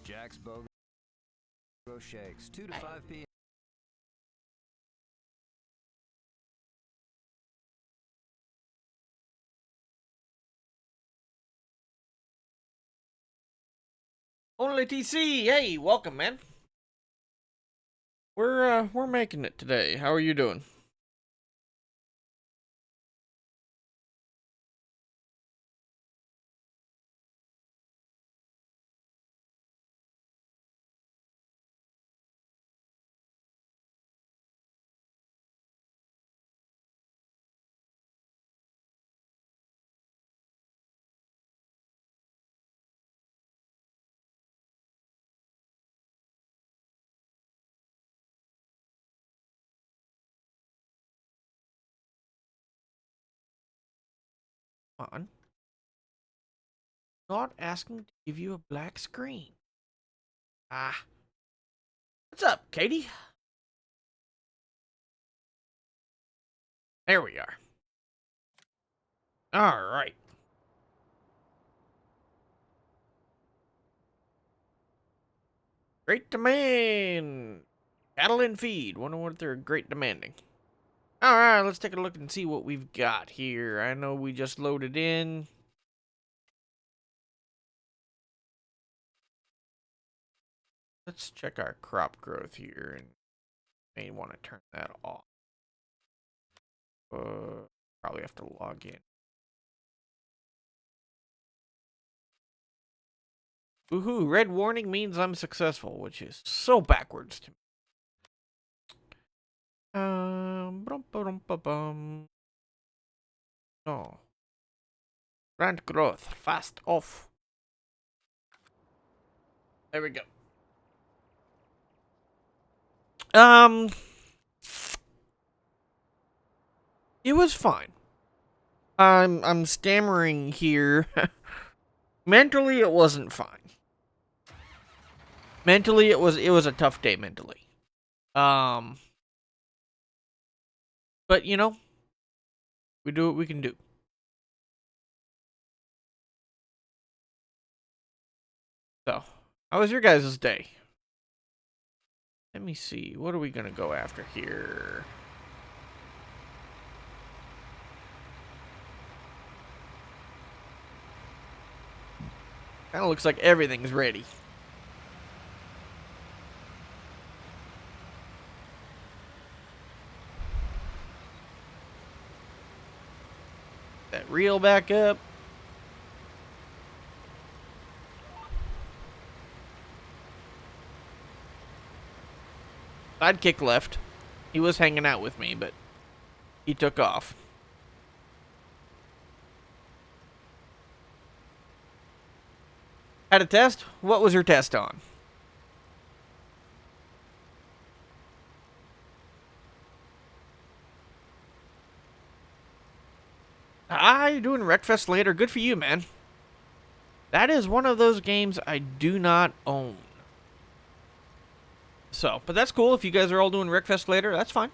Jack's BOGO Shakes, 2 to 5 p.m. Only TC, hey, welcome, man. We're making it today. How are you doing? On. Not asking to give you a black screen. Ah. What's up, Katie? There we are. Alright. Great demand. Cattle and feed. Wonder what they're great demanding. Alright, let's take a look and see what we've got here. I know we just loaded in. Let's check our crop growth here and may want to turn that off. Probably have to log in. Woohoo, red warning means I'm successful, which is so backwards to me. No. Plant growth, fast off. There we go. It was fine. I'm stammering here. Mentally, it wasn't fine. Mentally, it was a tough day mentally. But you know, we do what we can do. So, how was your guys' day? Let me see. What are we gonna go after here? Kind of looks like everything's ready. That reel back up. Sidekick left. He was hanging out with me, but he took off. Had a test? What was your test on? You're doing Wreckfest later. Good for you, man. That is one of those games I do not own. So, but that's cool. If you guys are all doing Wreckfest later, that's fine.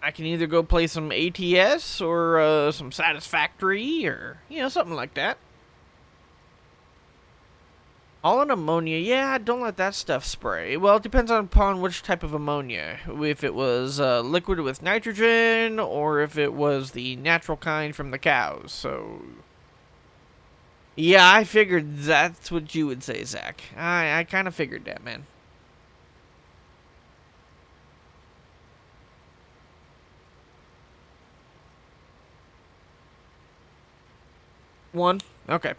I can either go play some ATS or some Satisfactory or, something like that. All in ammonia, yeah, don't let that stuff spray. Well, it depends upon which type of ammonia. If it was liquid with nitrogen, or if it was the natural kind from the cows, so... Yeah, I figured that's what you would say, Zach. I kind of figured that, man. One? Okay.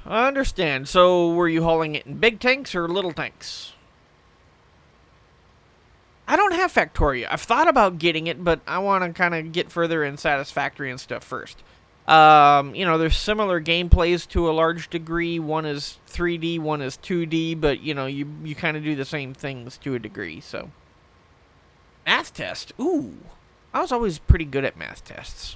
I understand. So, were you hauling it in big tanks or little tanks? I don't have Factoria. I've thought about getting it, but I want to kind of get further in Satisfactory and stuff first. There's similar gameplays to a large degree. One is 3D, one is 2D, but, you kind of do the same things to a degree, so. Math test? Ooh. I was always pretty good at math tests.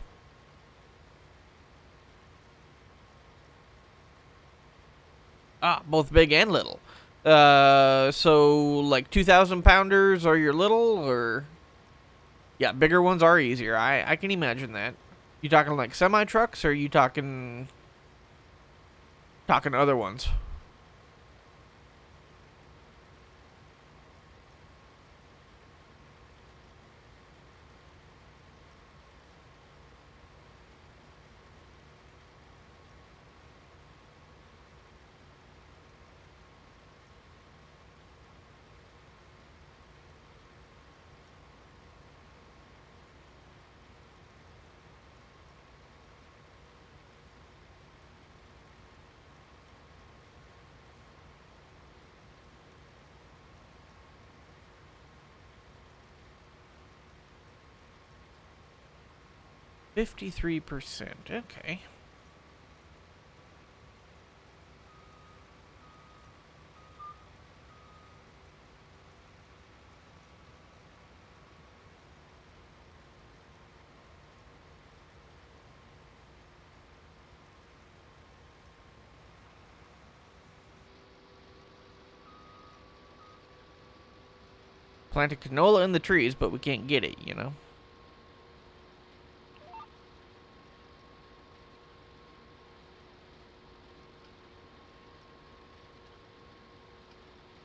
Both big and little. So like 2,000 pounders are your little, or yeah, bigger ones are easier. I can imagine that. You talking like semi trucks, or are you talking other ones? %53. Okay. Planted canola in the trees, but we can't get it, you know?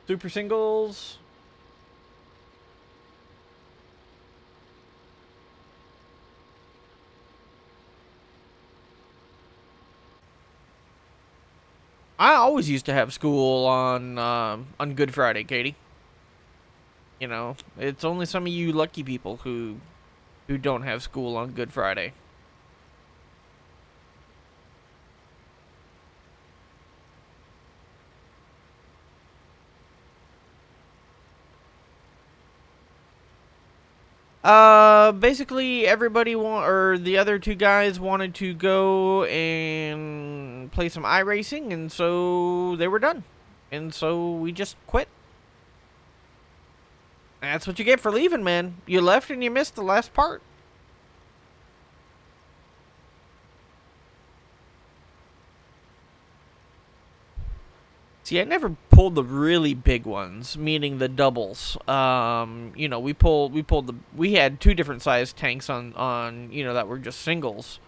Super singles. I always used to have school on Good Friday, Katie. You know, it's only some of you lucky people who don't have school on Good Friday. Basically everybody or the other two guys wanted to go and play some iRacing, and so they were done. And so we just quit. That's what you get for leaving, man. You left and you missed the last part. See, I never pulled the really big ones, meaning the doubles. You know, we had two different size tanks on you know, that were just singles.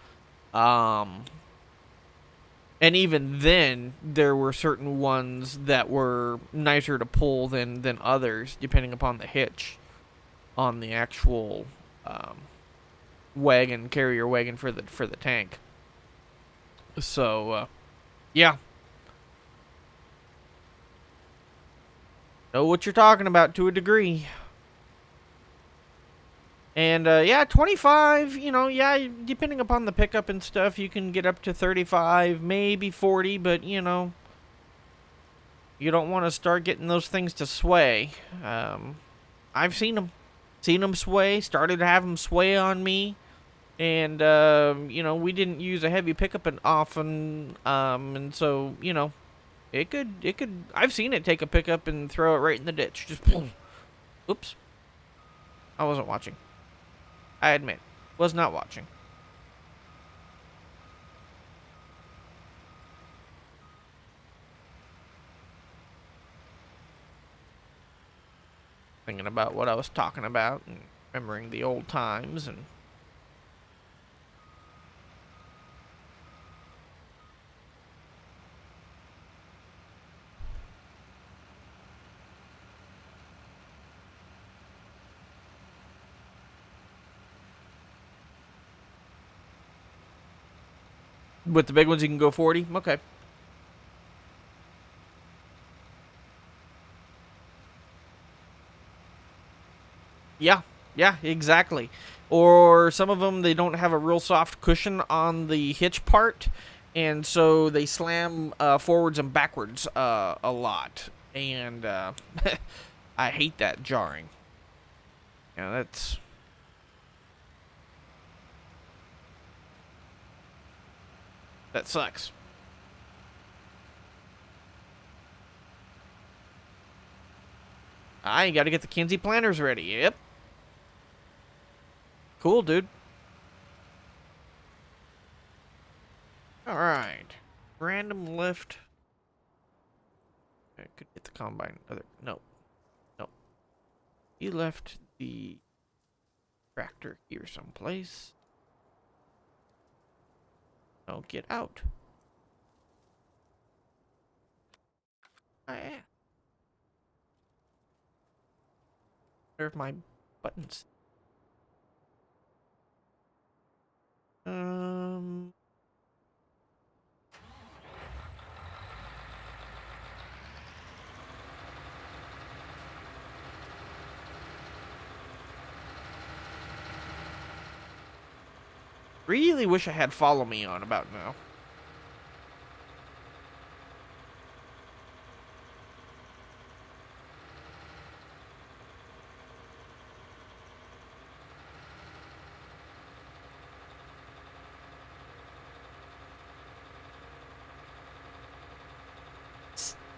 Um, and even then, there were certain ones that were nicer to pull than others, depending upon the hitch on the actual carrier wagon for the tank. So, yeah, know what you're talking about to a degree. And yeah, 25, you know, yeah, depending upon the pickup and stuff, you can get up to 35, maybe 40, but you know, you don't want to start getting those things to sway. I've seen them sway, started to have them sway on me. And you know, we didn't use a heavy pickup and often, and so, you know, it could I've seen it take a pickup and throw it right in the ditch. Just oops. I wasn't watching. I admit, was not watching. Thinking about what I was talking about and remembering the old times and with the big ones you can go 40. Okay. Yeah. Yeah, exactly. Or some of them, they don't have a real soft cushion on the hitch part, and so they slam forwards and backwards a lot. And I hate that jarring. You know, that sucks. I got to get the Kinsey planters ready. Yep. Cool, dude. All right. Random lift. I could get the combine. No. No. You left the tractor here someplace. Oh, get out. I wonder if my buttons. Um. Really wish I had follow me on about now.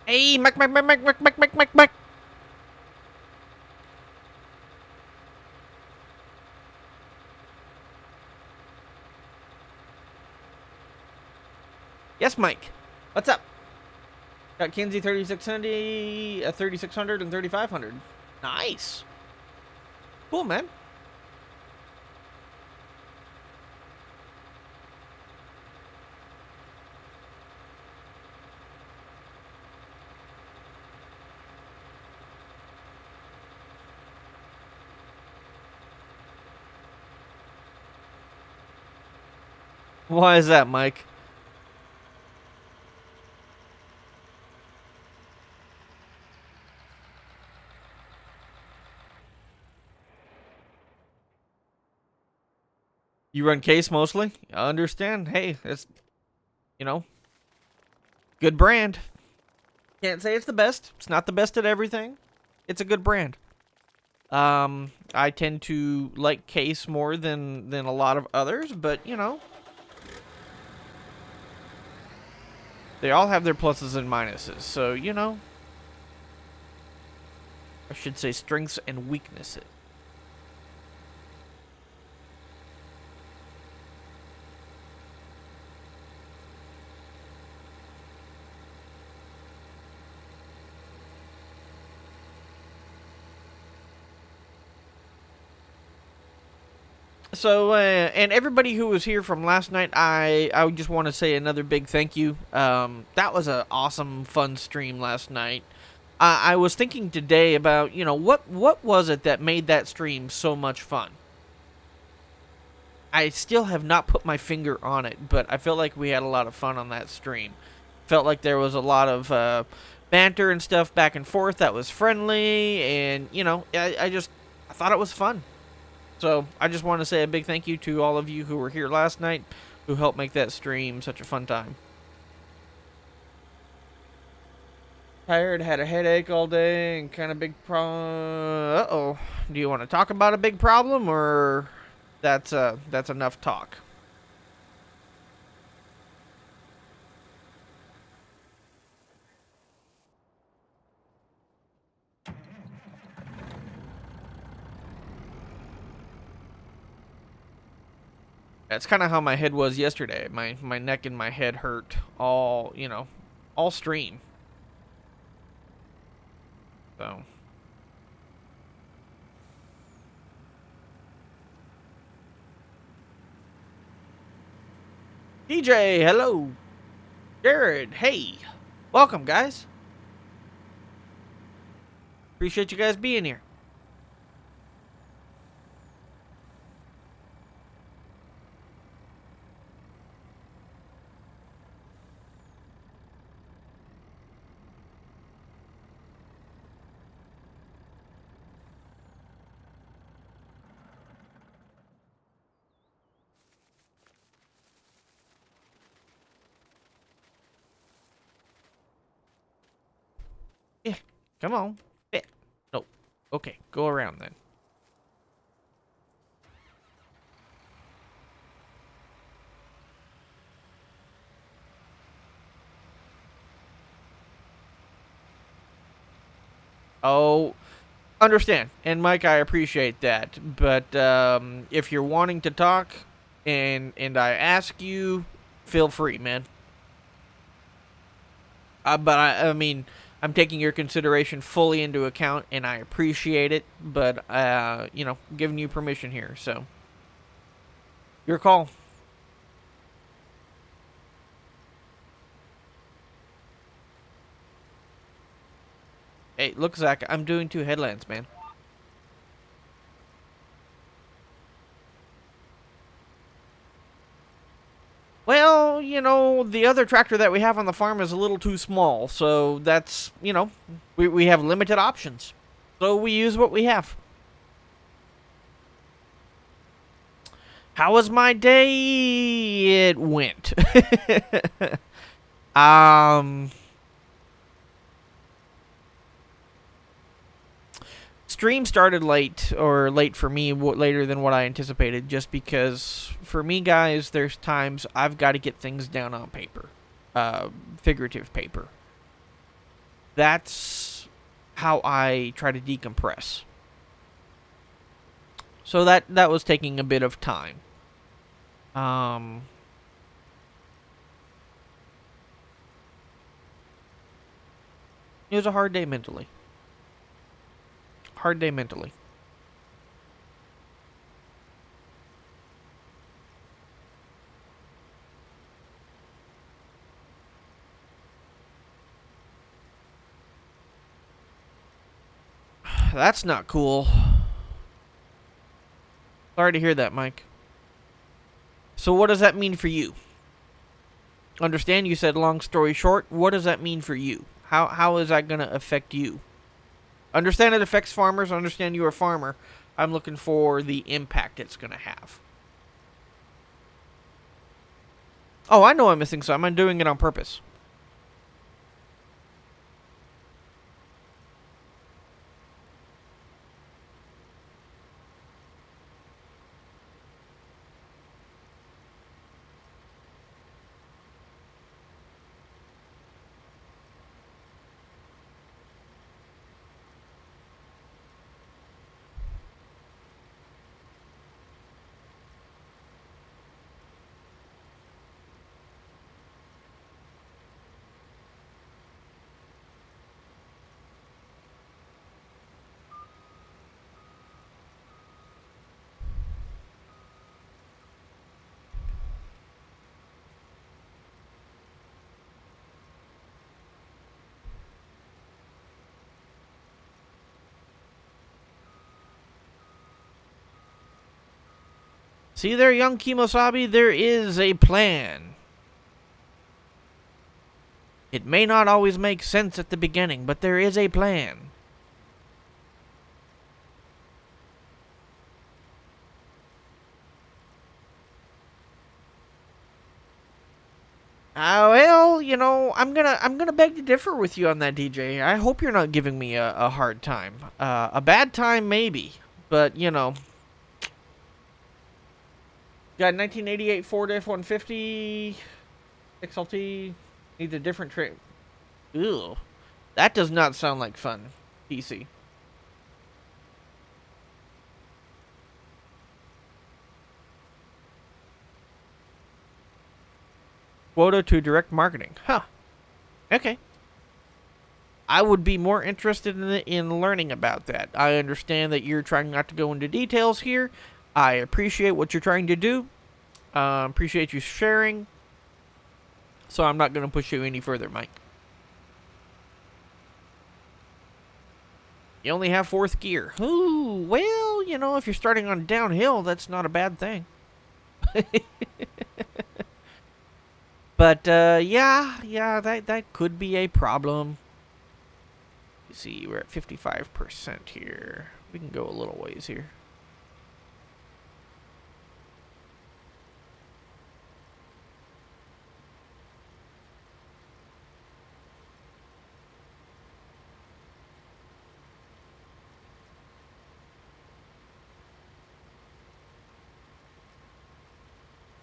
Hey, Mac. Yes, Mike. What's up? Got Kinsey 3600, 3600, and 3500. Nice. Cool, man. Why is that, Mike? You run case mostly? I understand. Hey, it's, you know, good brand. Can't say it's the best. It's not the best at everything. It's a good brand. I tend to like case more than a lot of others, but you know, they all have their pluses and minuses. So, you know, I should say strengths and weaknesses. So, and everybody who was here from last night, I just want to say another big thank you. That was an awesome, fun stream last night. I was thinking today about, you know, what was it that made that stream so much fun? I still have not put my finger on it, but I felt like we had a lot of fun on that stream. Felt like there was a lot of banter and stuff back and forth that was friendly, and, you know, I thought it was fun. So, I just want to say a big thank you to all of you who were here last night, who helped make that stream such a fun time. Tired, had a headache all day, and kind of big problem. Uh-oh. Do you want to talk about a big problem, or that's enough talk? That's kind of how my head was yesterday. My neck and my head hurt all, you know, all stream. So. DJ, hello. Jared, hey. Welcome, guys. Appreciate you guys being here. Yeah, come on. Yeah. No. Okay, go around then. Oh, understand. And Mike, I appreciate that. But if you're wanting to talk and I ask you, feel free, man. But I mean, I'm taking your consideration fully into account, and I appreciate it. But you know, giving you permission here, so your call. Hey, look, Zach, I'm doing 2 headlands, man. Well, you know, the other tractor that we have on the farm is a little too small, so that's, you know, we have limited options. So we use what we have. How was my day? It went. um... Stream started late, or late for me, later than what I anticipated, just because, for me, guys, there's times I've got to get things down on paper. Figurative paper. That's how I try to decompress. So that was taking a bit of time. It was a hard day mentally. Hard day mentally. That's not cool. Sorry to hear that, Mike. So what does that mean for you? Understand you said long story short. What does that mean for you? How is that going to affect you? Understand it affects farmers. Understand you're a farmer. I'm looking for the impact it's going to have. Oh, I know I'm missing some. I'm doing it on purpose. See there, young Kimosabi, there is a plan. It may not always make sense at the beginning, but there is a plan. Well, you know, I'm gonna beg to differ with you on that, DJ. I hope you're not giving me a hard time. A bad time, maybe, but you know. Got 1988 Ford F-150 XLT. Needs a different trim. Ew, that does not sound like fun. PC. Quota to direct marketing. Huh. Okay. I would be more interested in learning about that. I understand that you're trying not to go into details here. I appreciate what you're trying to do. Appreciate you sharing. So I'm not going to push you any further, Mike. You only have 4th gear. Ooh, well, you know, if you're starting on downhill, that's not a bad thing. But, yeah, that could be a problem. You see, we're at 55% here. We can go a little ways here.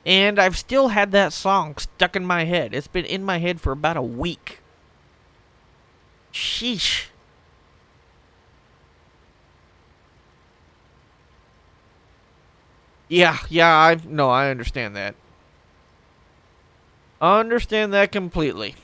And I've still had that song stuck in my head. It's been in my head for about a week. Sheesh. Yeah, I understand that. Understand that completely.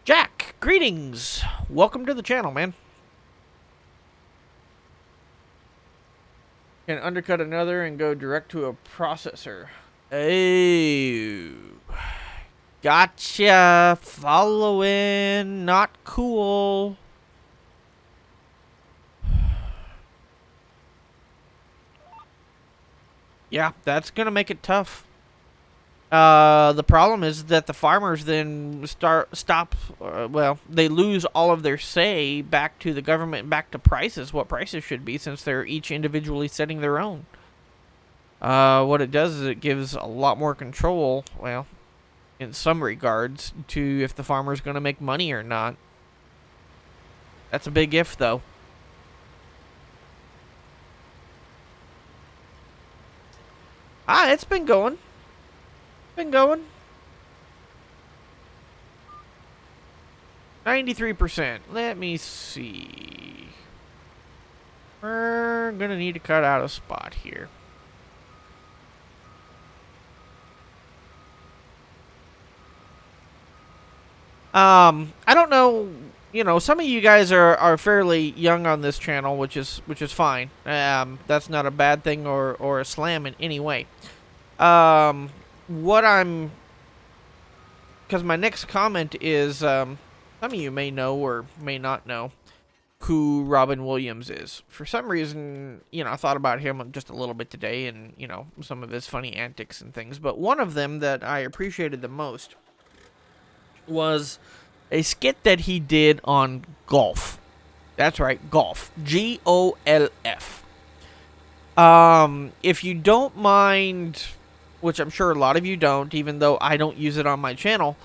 Jack, Greetings! Welcome to the channel, man. Can undercut another and go direct to a processor. Oh. Gotcha. Following. Not cool. Yeah, that's gonna make it tough. The problem is that the farmers then they lose all of their say back to the government, back to prices, what prices should be, since they're each individually setting their own. What it does is it gives a lot more control, well, in some regards, to if the farmer's going to make money or not. That's a big if, though. It's been going. Been going. 93%. Let me see. We're gonna need to cut out a spot here. I don't know. You know, some of you guys are fairly young on this channel, which is fine. That's not a bad thing or a slam in any way. Because my next comment is, some of you may know or may not know who Robin Williams is. For some reason, you know, I thought about him just a little bit today and, you know, some of his funny antics and things. But one of them that I appreciated the most was a skit that he did on golf. That's right, golf. Golf. If you don't mind, which I'm sure a lot of you don't, even though I don't use it on my channel,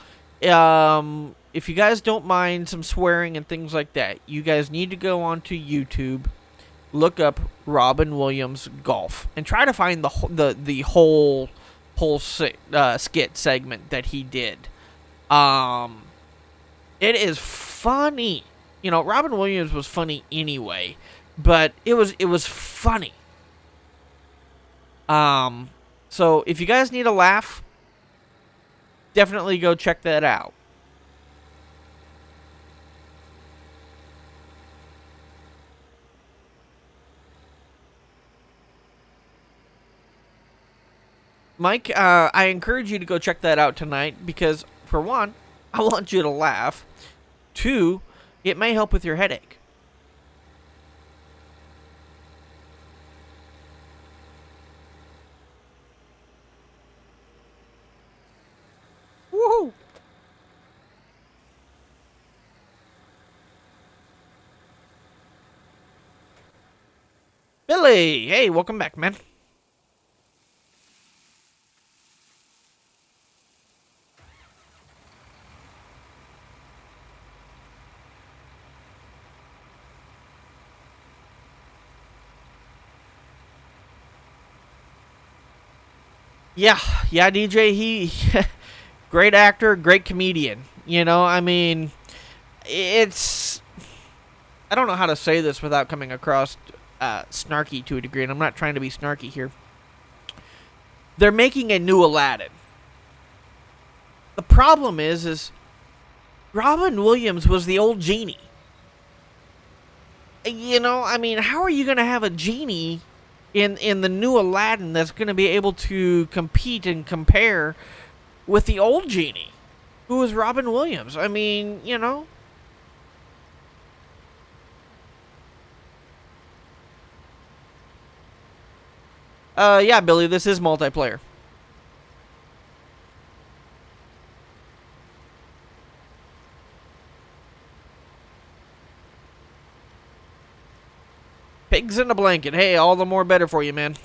if you guys don't mind some swearing and things like that, you guys need to go onto YouTube, look up Robin Williams Golf, and try to find the whole skit segment that he did. It is funny. You know, Robin Williams was funny anyway, but it was funny. So if you guys need a laugh, definitely go check that out. Mike, I encourage you to go check that out tonight because, for one, I want you to laugh. Two, it may help with your headache. Woohoo! Billy! Hey, welcome back, man. Yeah, DJ, he great actor, great comedian. You know, I mean, I don't know how to say this without coming across snarky to a degree, and I'm not trying to be snarky here. They're making a new Aladdin. The problem is Robin Williams was the old genie. You know, I mean, how are you going to have a genie in the new Aladdin that's going to be able to compete and compare with the old genie, who was Robin Williams? I mean, you know. Yeah, Billy, this is multiplayer. Pigs in a blanket. Hey, all the more better for you, man.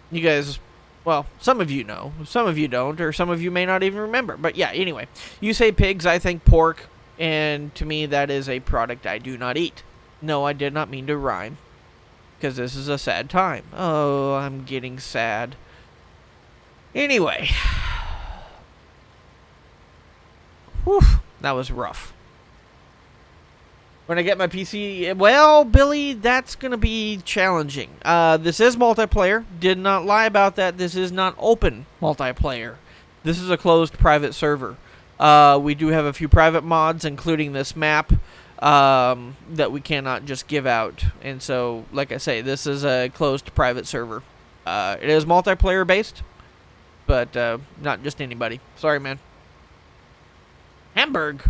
You guys, well, some of you know, some of you don't, or some of you may not even remember. But yeah, anyway, you say pigs, I think pork, and to me that is a product I do not eat. No, I did not mean to rhyme, because this is a sad time. Oh, I'm getting sad. Anyway. Whew, that was rough. When I get my PC, well, Billy, that's going to be challenging. This is multiplayer. Did not lie about that. This is not open multiplayer. This is a closed private server. We do have a few private mods, including this map, that we cannot just give out. And so, like I say, this is a closed private server. It is multiplayer based, but not just anybody. Sorry, man. Hamburg.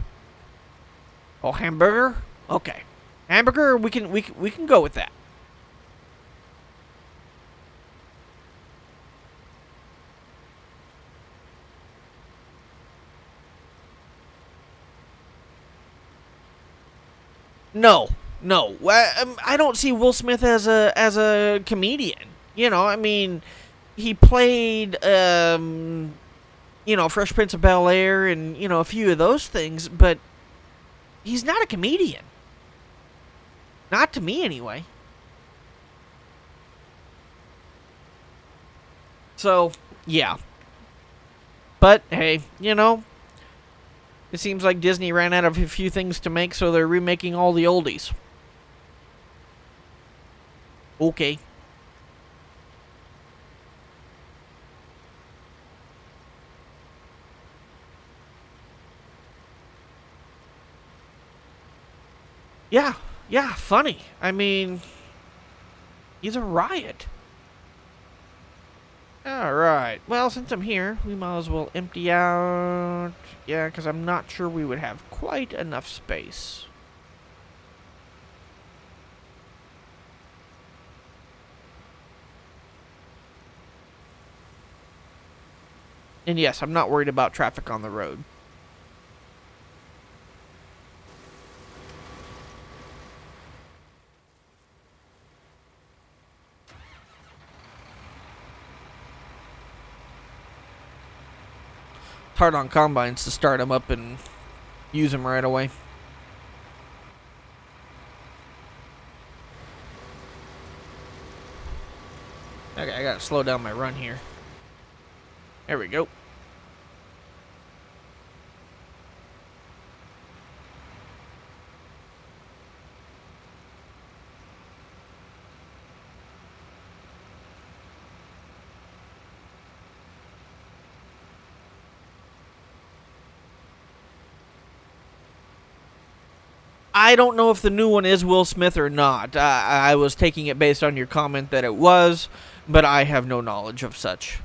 Oh, hamburger? Okay. Hamburger, we can go with that. No. I don't see Will Smith as a comedian. You know, I mean, he played Fresh Prince of Bel-Air and, a few of those things, but he's not a comedian. Not to me, anyway. So, yeah. But, hey, it seems like Disney ran out of a few things to make, so they're remaking all the oldies. Okay. Yeah, funny. I mean, he's a riot. Alright, well, since I'm here, we might as well empty out. Yeah, because I'm not sure we would have quite enough space. And yes, I'm not worried about traffic on the road. It's hard on combines to start them up and use them right away. Okay, I gotta slow down my run here. There we go. I don't know if the new one is Will Smith or not. I was taking it based on your comment that it was, but I have no knowledge of such.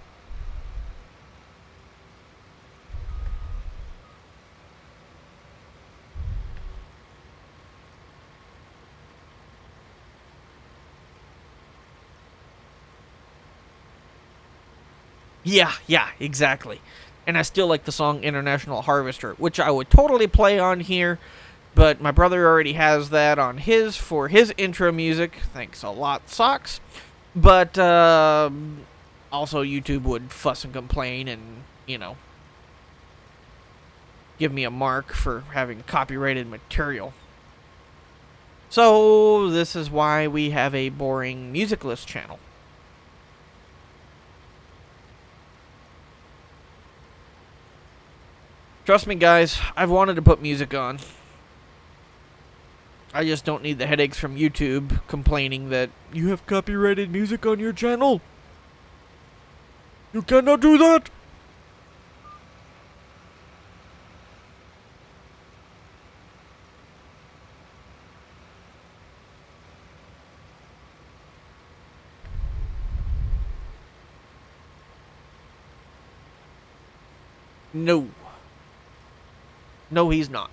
Yeah, exactly. And I still like the song International Harvester, which I would totally play on here. But my brother already has that on his for his intro music. Thanks a lot, Socks. But also YouTube would fuss and complain and, give me a mark for having copyrighted material. So this is why we have a boring music list channel. Trust me, guys, I've wanted to put music on. I just don't need the headaches from YouTube complaining that you have copyrighted music on your channel. You cannot do that. No. No, he's not.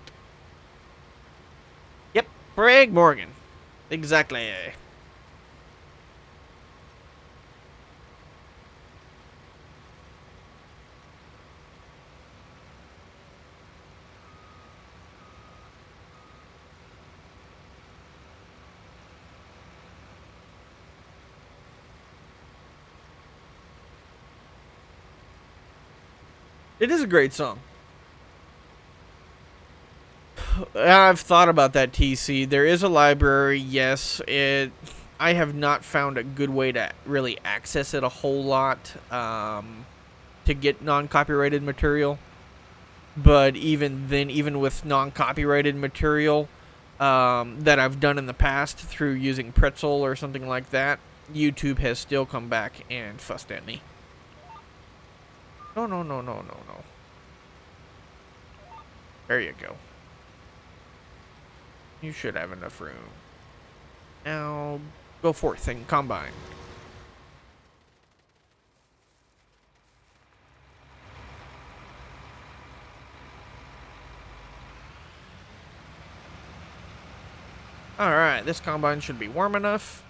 Yep, Craig Morgan. Exactly. It is a great song. I've thought about that, TC. There is a library, yes. I have not found a good way to really access it a whole lot to get non-copyrighted material. But even then, even with non-copyrighted material that I've done in the past through using Pretzel or something like that, YouTube has still come back and fussed at me. No, no, no, no, no, no. There you go. You should have enough room. Now, go forth and combine. Alright, this combine should be warm enough.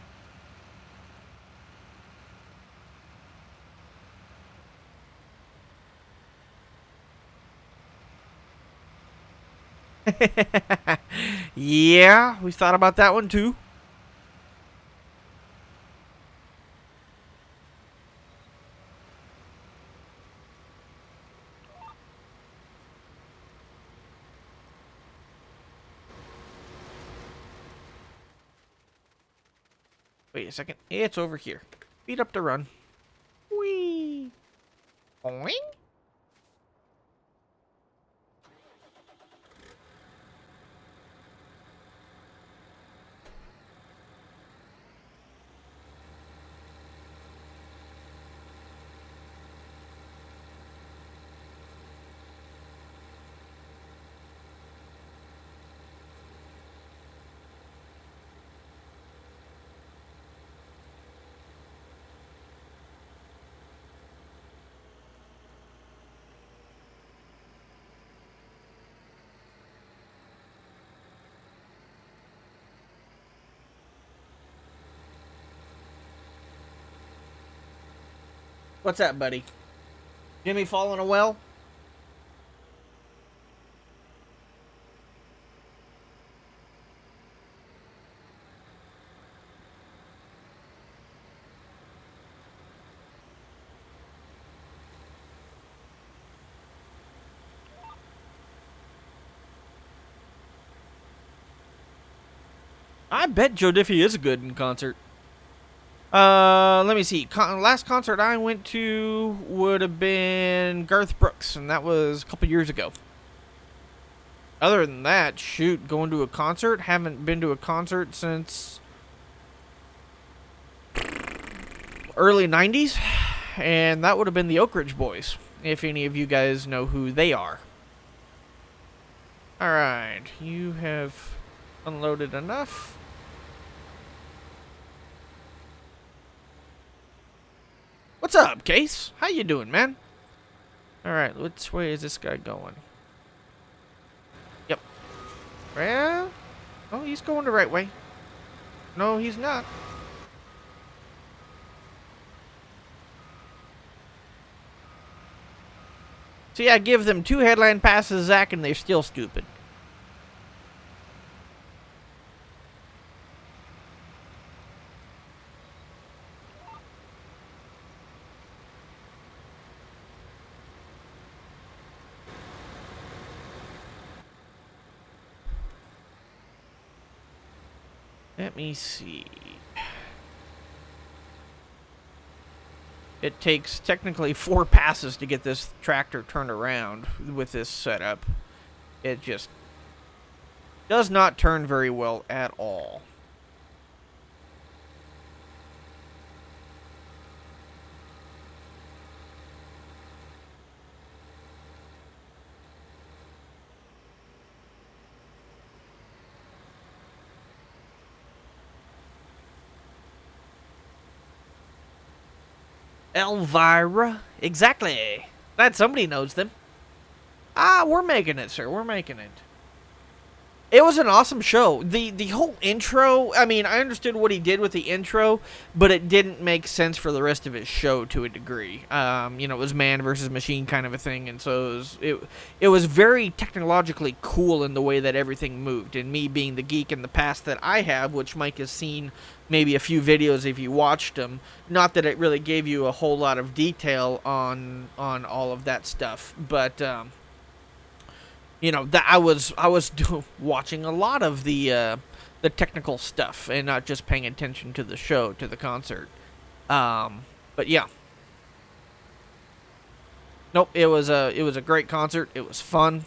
Yeah, we thought about that one too. Wait a second. It's over here. Speed up the run. Whee! Boing! What's that, buddy? Jimmy fall in a well? I bet Joe Diffie is good in concert. Let me see. Last concert I went to would have been Garth Brooks, and that was a couple years ago. Other than that, shoot, going to a concert? Haven't been to a concert since early 90s, and that would have been the Oak Ridge Boys, if any of you guys know who they are. Alright, you have unloaded enough. What's up, Case? How you doing, man? Alright, which way is this guy going? Yep. Well, oh, he's going the right way. No, he's not. See, I give them 2 headline passes, Zach, and they're still stupid. Let me see. It takes technically 4 passes to get this tractor turned around with this setup. It just does not turn very well at all. Elvira. Exactly. Glad somebody knows them. Ah, we're making it, sir. We're making it. It was an awesome show. The whole intro, I mean, I understood what he did with the intro, but it didn't make sense for the rest of his show to a degree. It was man versus machine kind of a thing, and so it was very technologically cool in the way that everything moved. And me being the geek in the past that I have, which Mike has seen maybe a few videos if you watched them, not that it really gave you a whole lot of detail on all of that stuff, but that I was watching a lot of the technical stuff and not just paying attention to the show, to the concert. But yeah, nope. It was a great concert. It was fun.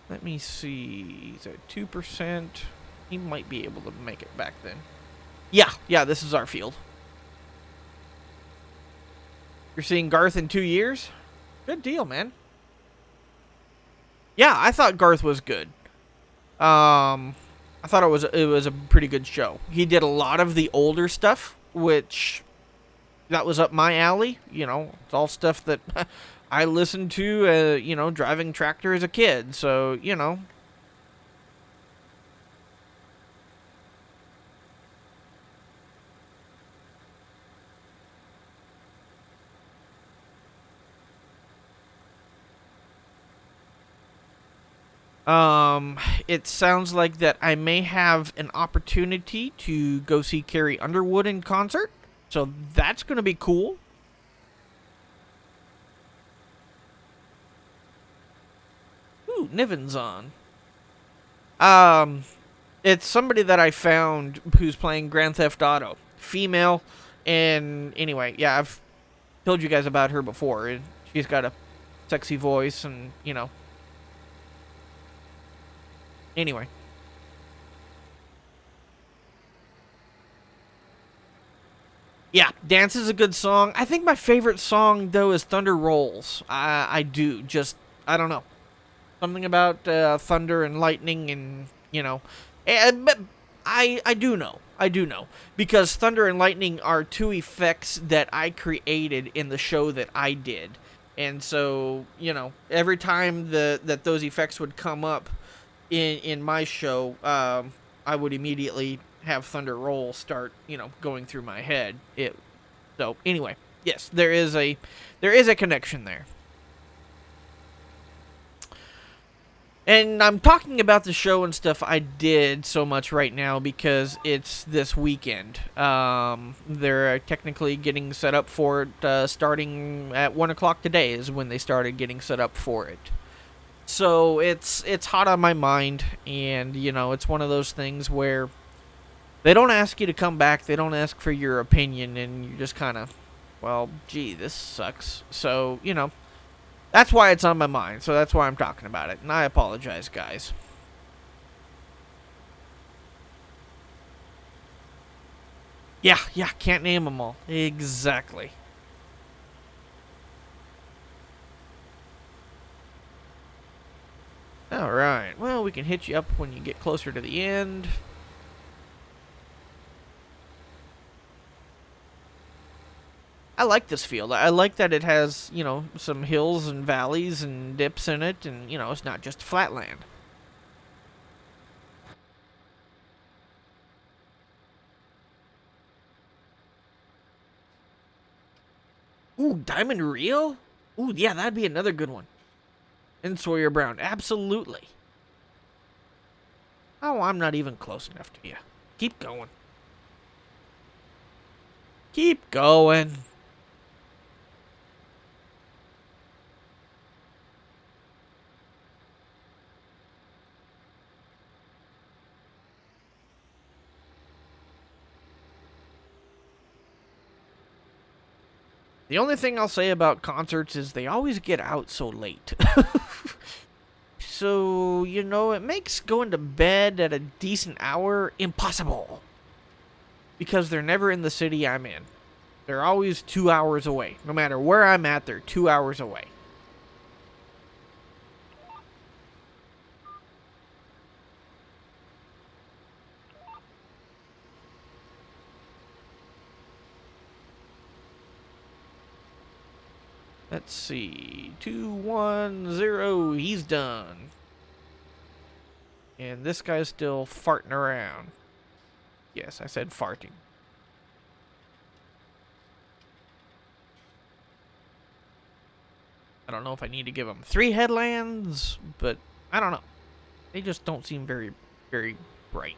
Let me see. He's at 2%. He might be able to make it back then. Yeah, this is our field. You're seeing Garth in 2 years? Good deal, man. Yeah, I thought Garth was good. I thought it was a pretty good show. He did a lot of the older stuff, which that was up my alley. It's all stuff that I listened to, driving tractor as a kid. So. It sounds like that I may have an opportunity to go see Carrie Underwood in concert. So that's going to be cool. Ooh, Niven's on. Um, it's somebody that I found who's playing Grand Theft Auto. Female. And anyway, yeah, I've told you guys about her before. And she's got a sexy voice and. Anyway. Yeah, Dance is a good song. I think my favorite song, though, is Thunder Rolls. I do. Just, I don't know. Something about thunder and lightning and. But I do know. I do know. Because thunder and lightning are two effects that I created in the show that I did. And so, every time that those effects would come up in my show, I would immediately have Thunder Roll start, going through my head. So anyway, yes, there is a connection there. And I'm talking about the show and stuff I did so much right now because it's this weekend. They're technically getting set up for it, starting at 1 o'clock today is when they started getting set up for it. So it's hot on my mind, and it's one of those things where they don't ask you to come back, they don't ask for your opinion, and you're just kind of, well, gee, this sucks. So that's why it's on my mind. So that's why I'm talking about it, and I apologize, guys. Yeah, can't name them all exactly. Alright, well, we can hit you up when you get closer to the end. I like this field. I like that it has, some hills and valleys and dips in it, and, it's not just flatland. Ooh, Diamond Rio? Ooh, yeah, that'd be another good one. And Sawyer Brown, absolutely. Oh, I'm not even close enough to you. Keep going. Keep going. The only thing I'll say about concerts is they always get out so late. So, it makes going to bed at a decent hour impossible. Because they're never in the city I'm in. They're always 2 hours away. No matter where I'm at, they're 2 hours away. Let's see. 210. He's done. And this guy's still farting around. Yes, I said farting. I don't know if I need to give them 3 headlands, but I don't know. They just don't seem very, very bright.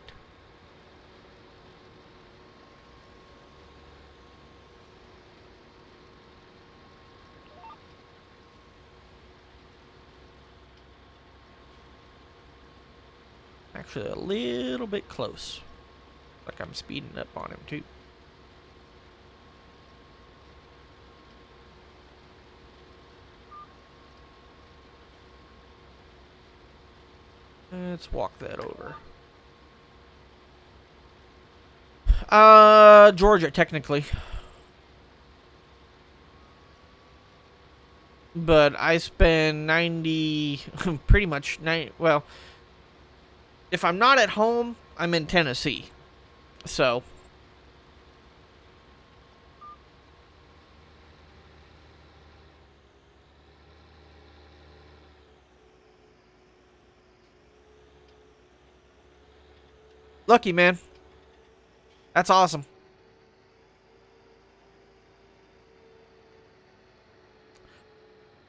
Actually, a little bit close. Like I'm speeding up on him, too. Let's walk that over. Georgia, technically. But I spend 90, pretty much, well, if I'm not at home, I'm in Tennessee. So, lucky, man. That's awesome.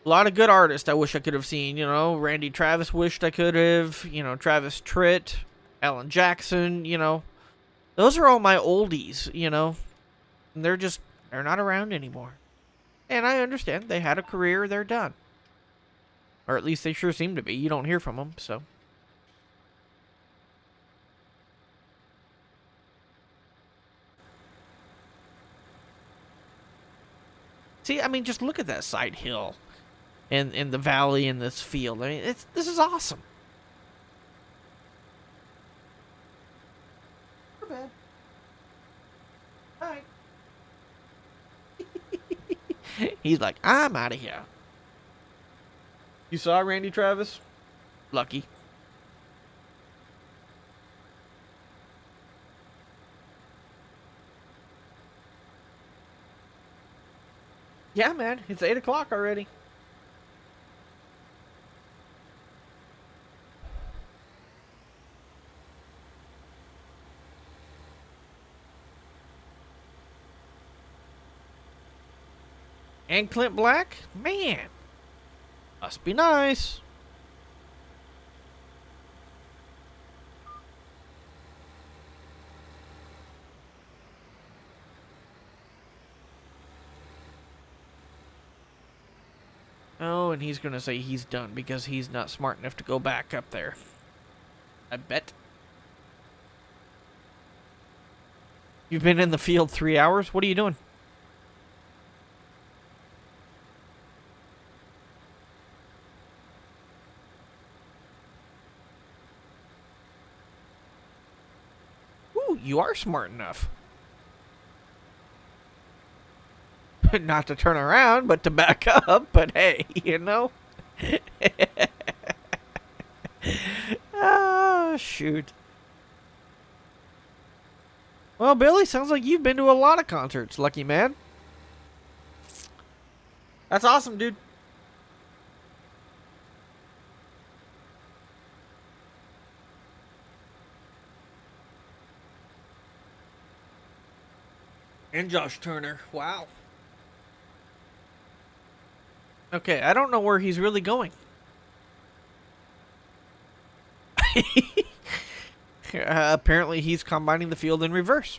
A lot of good artists I wish I could have seen. You know, Randy Travis wished I could have. You know, Travis Tritt, Alan Jackson, you know. Those are all my oldies, you know. And they're not around anymore. And I understand they had a career, they're done. Or at least they sure seem to be. You don't hear from them, so. See, I mean, just look at that side hill. And the valley in this field. I mean, this is awesome. Not bad. All right. He's like, I'm out of here. You saw Randy Travis? Lucky. Yeah, man. It's 8 o'clock already. And Clint Black? Man. Must be nice. Oh, and he's going to say he's done because he's not smart enough to go back up there. I bet. You've been in the field 3 hours? What are you doing? Ooh, you are smart enough. Not to turn around, but to back up. But hey, you know. Oh, shoot. Well, Billy, sounds like you've been to a lot of concerts, lucky man. That's awesome, dude. And Josh Turner. Wow. Okay, I don't know where he's really going. Apparently, he's combining the field in reverse.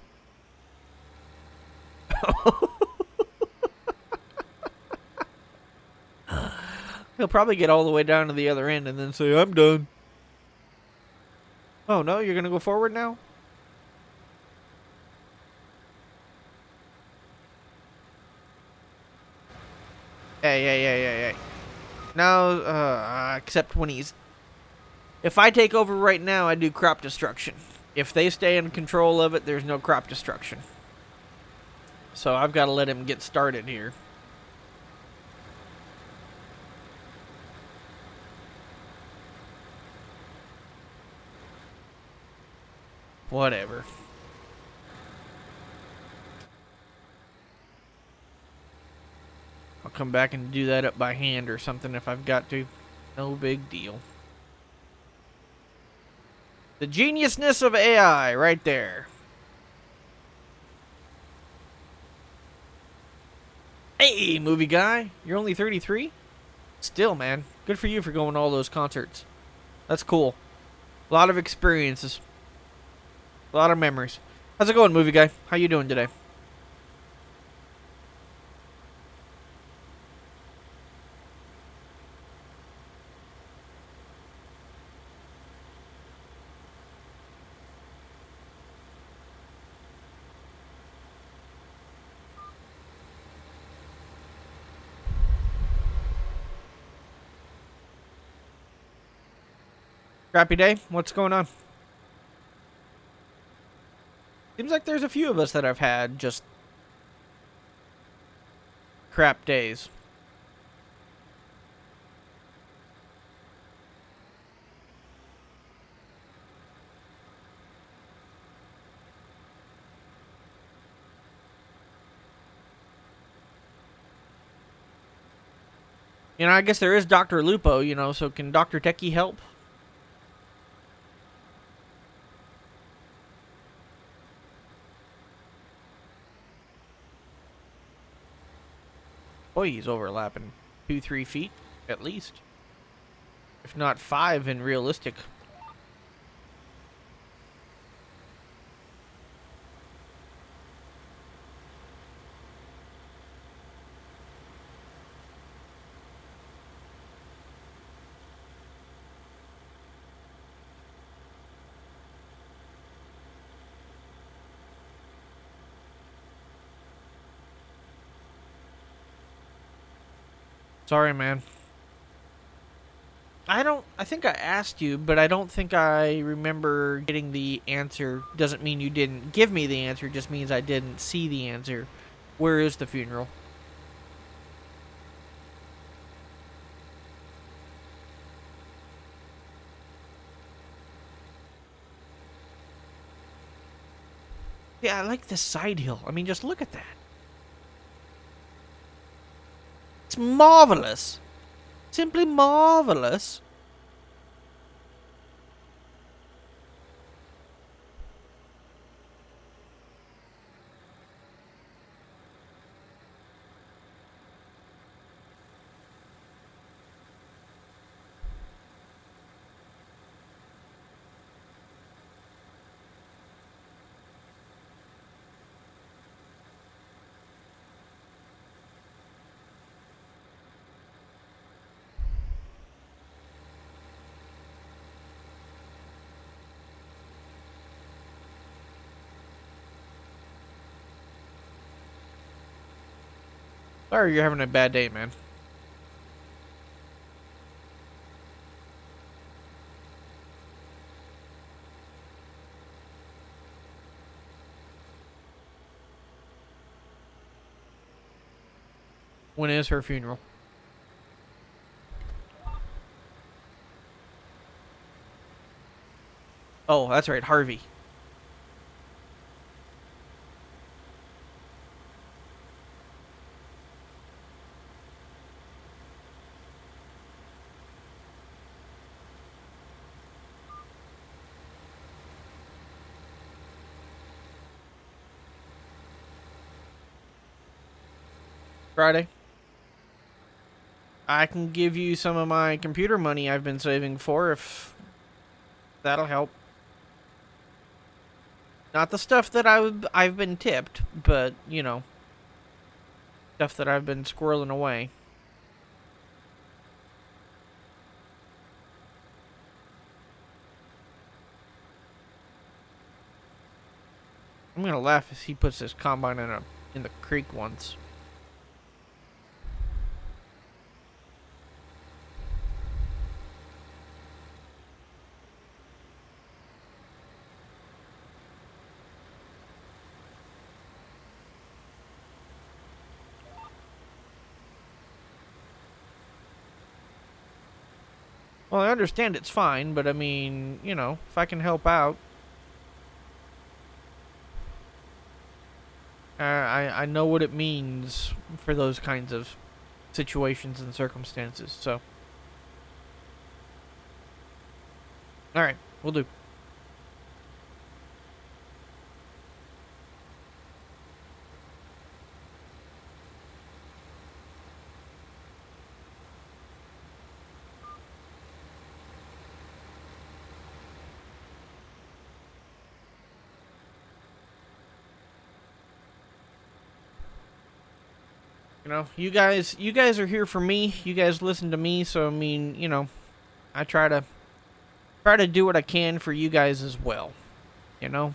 He'll probably get all the way down to the other end and then say, I'm done. Oh, no? You're going to go forward now? Hey. No, except when he's... If I take over right now, I do crop destruction. If they stay in control of it, there's no crop destruction. So I've got to let him get started here. Whatever. I'll come back and do that up by hand or something if I've got to. No big deal. The geniusness of AI right there. Hey, movie guy. You're only 33? Still, man. Good for you for going to all those concerts. That's cool. A lot of experiences. A lot of memories. How's it going, movie guy? How you doing today? Crappy day? What's going on? Seems like there's a few of us that have had just crap days. You know, I guess there is Dr. Lupo, you know, so can Dr. Techie help? Boy, he's overlapping 2-3 feet at least, if not 5 in realistic. Sorry, man. I think I asked you, but I don't think I remember getting the answer. Doesn't mean you didn't give me the answer, just means I didn't see the answer. Where is the funeral? Yeah, I like this side hill. I mean, just look at that. It's marvelous. Simply marvelous. Sorry you're having a bad day, man. When is her funeral? Oh, that's right, Harvey. Friday. I can give you some of my computer money I've been saving for if that'll help. Not the stuff that I've been tipped, but, you know, stuff that I've been squirreling away. I'm gonna laugh as he puts this combine in the creek once. Well, I understand it's fine, but I mean, you know, if I can help out, I know what it means for those kinds of situations and circumstances. So, all right, we'll do. You know, you guys are here for me. You guys listen to me, so I mean, you know, I try to do what I can for you guys as well. You know.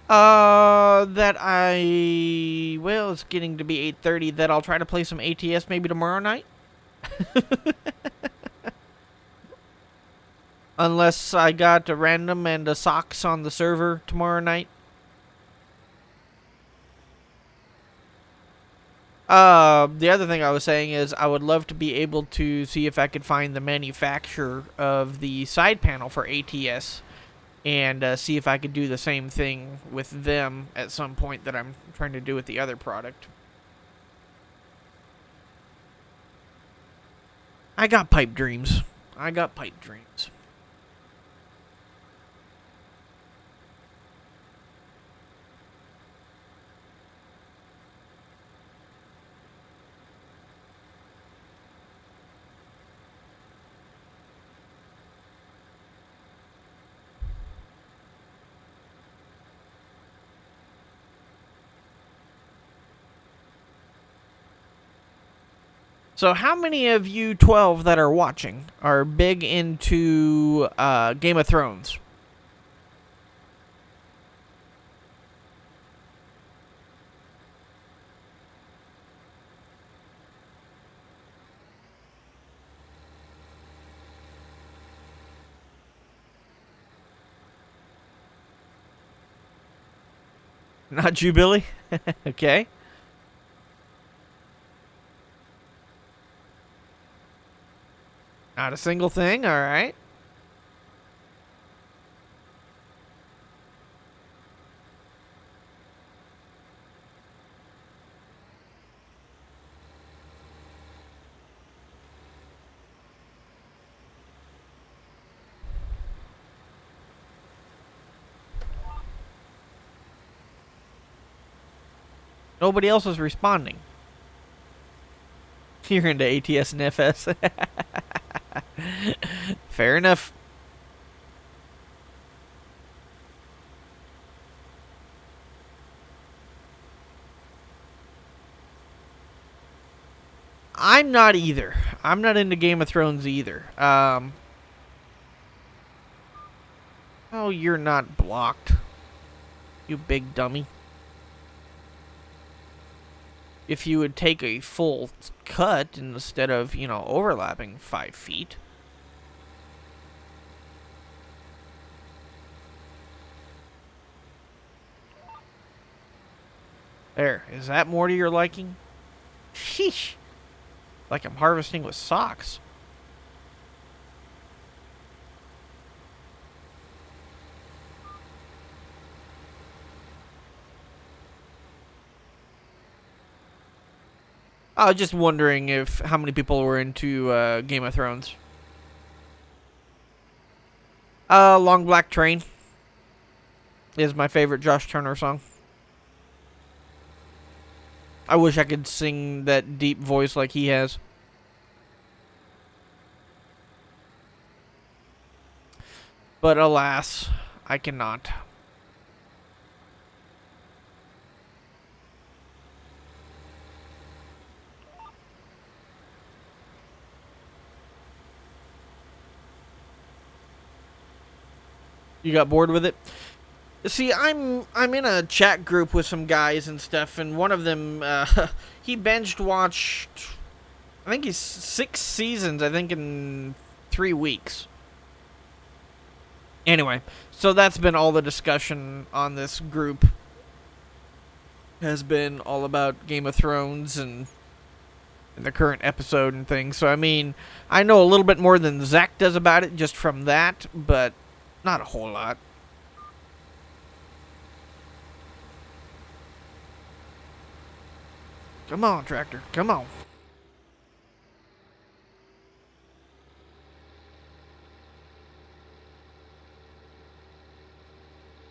Well, it's getting to be 8:30. That I'll try to play some ATS maybe tomorrow night. Unless I got a random and a socks on the server tomorrow night. The other thing I was saying is I would love to be able to see if I could find the manufacturer of the side panel for ATS and see if I could do the same thing with them at some point that I'm trying to do with the other product. I got pipe dreams. So how many of you 12 that are watching are big into Game of Thrones? Not you, Billy? Okay. Not a single thing? Alright. Nobody else is responding. You're into ATS and FS. Fair enough. I'm not either. I'm not into Game of Thrones either. Oh, you're not blocked. You big dummy. If you would take a full cut instead of, overlapping 5 feet. There. Is that more to your liking? Sheesh. Like I'm harvesting with socks. I was just wondering how many people were into Game of Thrones. Long Black Train is my favorite Josh Turner song. I wish I could sing that deep voice like he has. But alas, I cannot. You got bored with it? See, I'm in a chat group with some guys and stuff, and one of them, he binged watched, I think he's 6 seasons, I think in 3 weeks. Anyway, so that's been all the discussion on this group. Has been all about Game of Thrones and the current episode and things. So, I mean, I know a little bit more than Zach does about it just from that, but not a whole lot. Come on, tractor. Come on.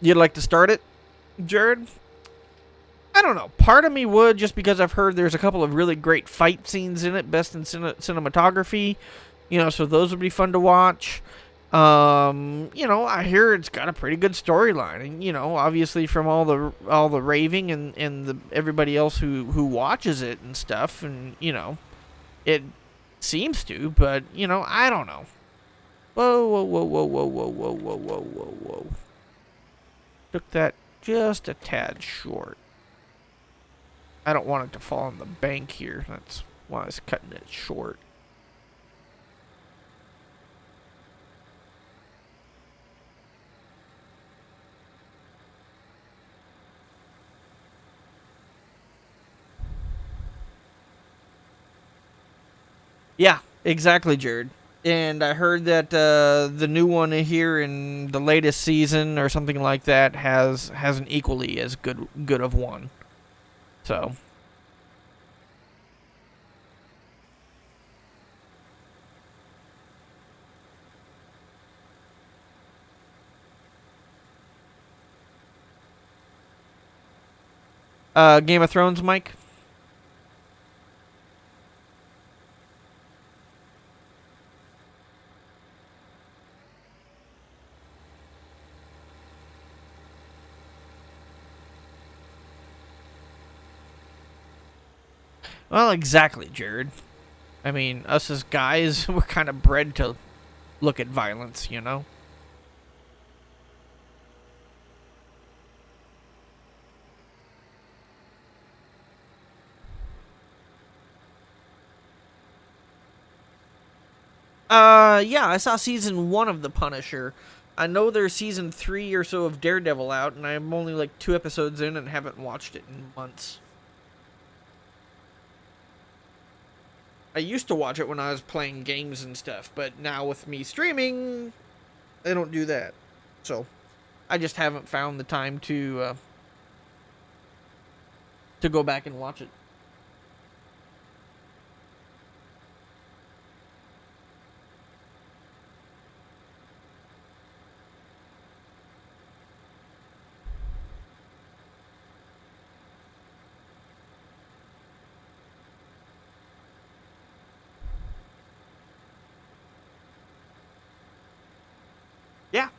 You'd like to start it, Jared? I don't know. Part of me would, just because I've heard there's a couple of really great fight scenes in it, best in cinematography. So those would be fun to watch. I hear it's got a pretty good storyline, and obviously from all the raving and everybody else who watches it and stuff, and it seems to, but I don't know. Whoa, whoa, whoa, whoa, whoa, whoa, whoa, whoa, whoa, whoa, whoa. Took that just a tad short. I don't want it to fall on the bank here. That's why I was cutting it short. Yeah, exactly, Jared. And I heard that the new one here in the latest season or something like that has an equally as good of one. So Game of Thrones, Mike. Well, exactly, Jared. I mean, us as guys, we're kind of bred to look at violence, you know? Yeah, I saw season 1 of The Punisher. I know there's season 3 or so of Daredevil out, and I'm only like 2 episodes in and haven't watched it in months. I used to watch it when I was playing games and stuff, but now with me streaming, I don't do that. So, I just haven't found the time to go back and watch it.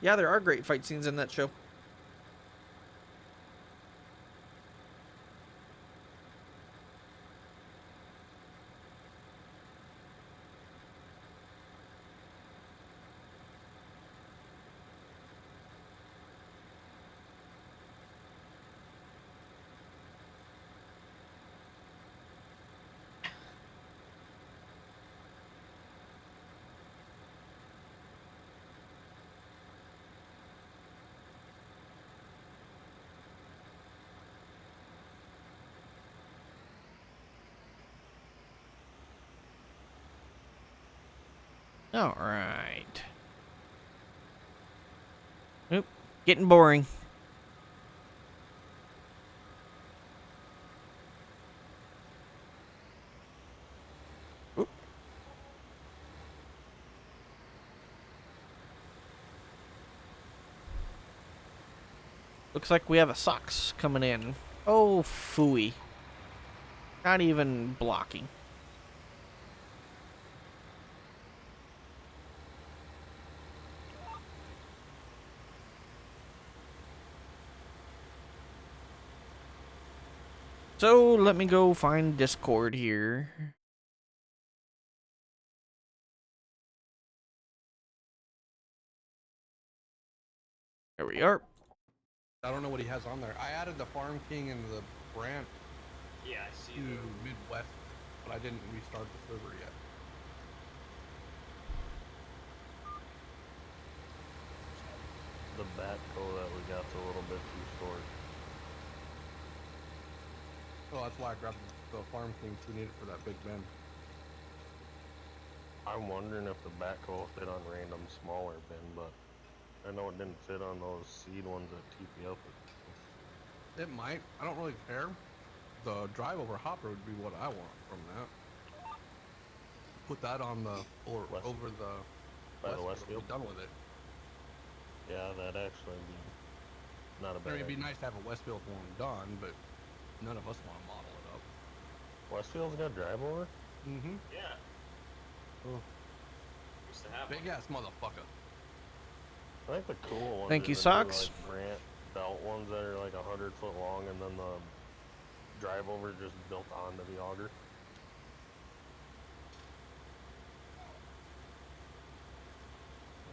Yeah, there are great fight scenes in that show. All right. Oop, getting boring. Oop. Looks like we have a Sox coming in. Oh, phooey. Not even blocking. So, let me go find Discord here. There we are. I don't know what he has on there. I added the Farm King and the Brant Yeah, I see to the Midwest, but I didn't restart the server yet. backhoe that we got's a little bit too short. So that's why I grabbed the Farm King to need it for that Big Ben. I'm wondering if the backhoe will fit on random smaller bin, but I know it didn't fit on those seed ones at TPL. It might. I don't really care. The drive over hopper would be what I want from that. Put that on the or West, over the by the Westfield. Done with it. Yeah, that'd actually be not a bad. It'd be idea. nice to have a Westfield one done, but none of us want to model it up. Westfield's got drive over. Mm-hmm. Yeah. Oh. Used to have Big one. ass motherfucker. I think the cool ones. Thank are you, the new, Sox. Like Brant belt ones that are like 100 foot long, and then the drive over just built onto the auger.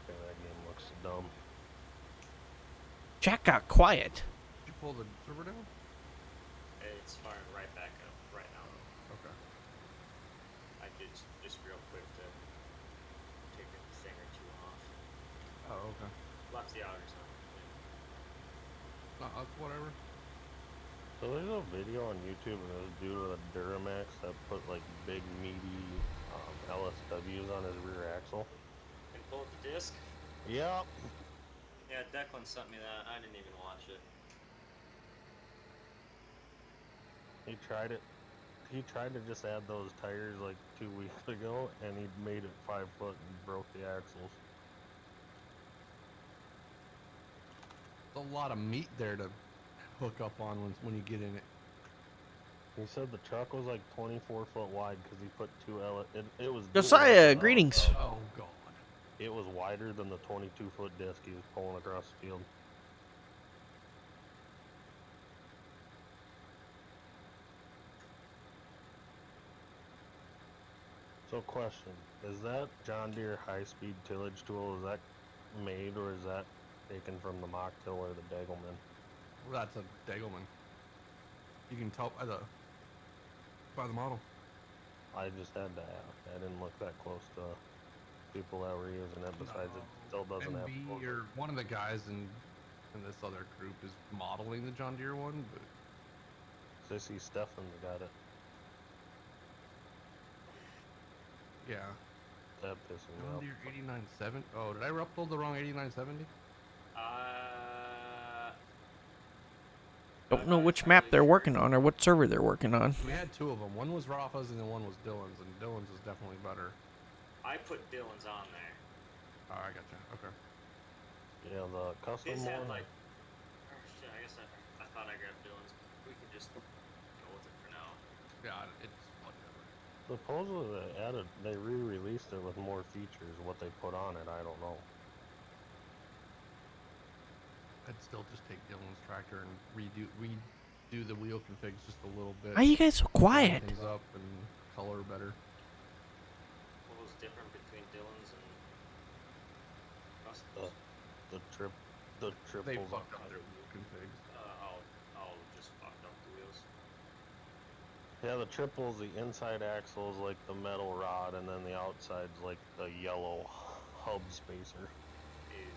Okay, that game looks dumb. Jack got quiet. Did you pull the server down? It's firing right back up right now. Okay. I did just real quick to take a thing or two off. Oh, okay. Left the augers on. Whatever. So there's a video on YouTube of this dude with a Duramax that put like big meaty LSWs on his rear axle. And pull the disc. Yep. Yeah, Declan sent me that. I didn't even watch it. He tried it. He tried to just add those tires like 2 weeks ago, and he made it 5 foot and broke the axles. There's a lot of meat there to hook up on when you get in it. He said the truck was like 24 foot wide because he put it was Josiah, dual greetings. Oh god. It was wider than the 22 foot disc he was pulling across the field. So question, is that John Deere high-speed tillage tool, is that made or is that taken from the mock tiller or the Degelman? Well, that's a Degelman. You can tell by the model. I just had to ask. I didn't look that close to people that were using it. Besides, it still doesn't have. NB or one of the guys in this other group is modeling the John Deere one, but So I see Stefan's got it. yeah. That pisses me John off. Deere 8970. Oh, did I upload the wrong 8970? Don't know which map they're working on or what server they're working on. We had two of them. One was Rafa's and then one was Dylan's, and Dylan's is definitely better. I put Dylan's on there. Oh, I gotcha. Okay. Yeah, the custom His one. had like. Oh shit! I guess I thought I grabbed Dylan's. We could just go with it for now. Yeah, it's whatever. Supposedly they re-released it with more features. What they put on it, I don't know. I'd still just take Dylan's tractor and redo the wheel configs just a little bit. Why are you guys so quiet? Things up and color better. What was different between Dylan's and The the They triples. fucked up their wheel configs. I'll just fucked up the wheels. Yeah, the triples. The inside axle is like the metal rod, and then the outside's like the yellow hub spacer. Dude.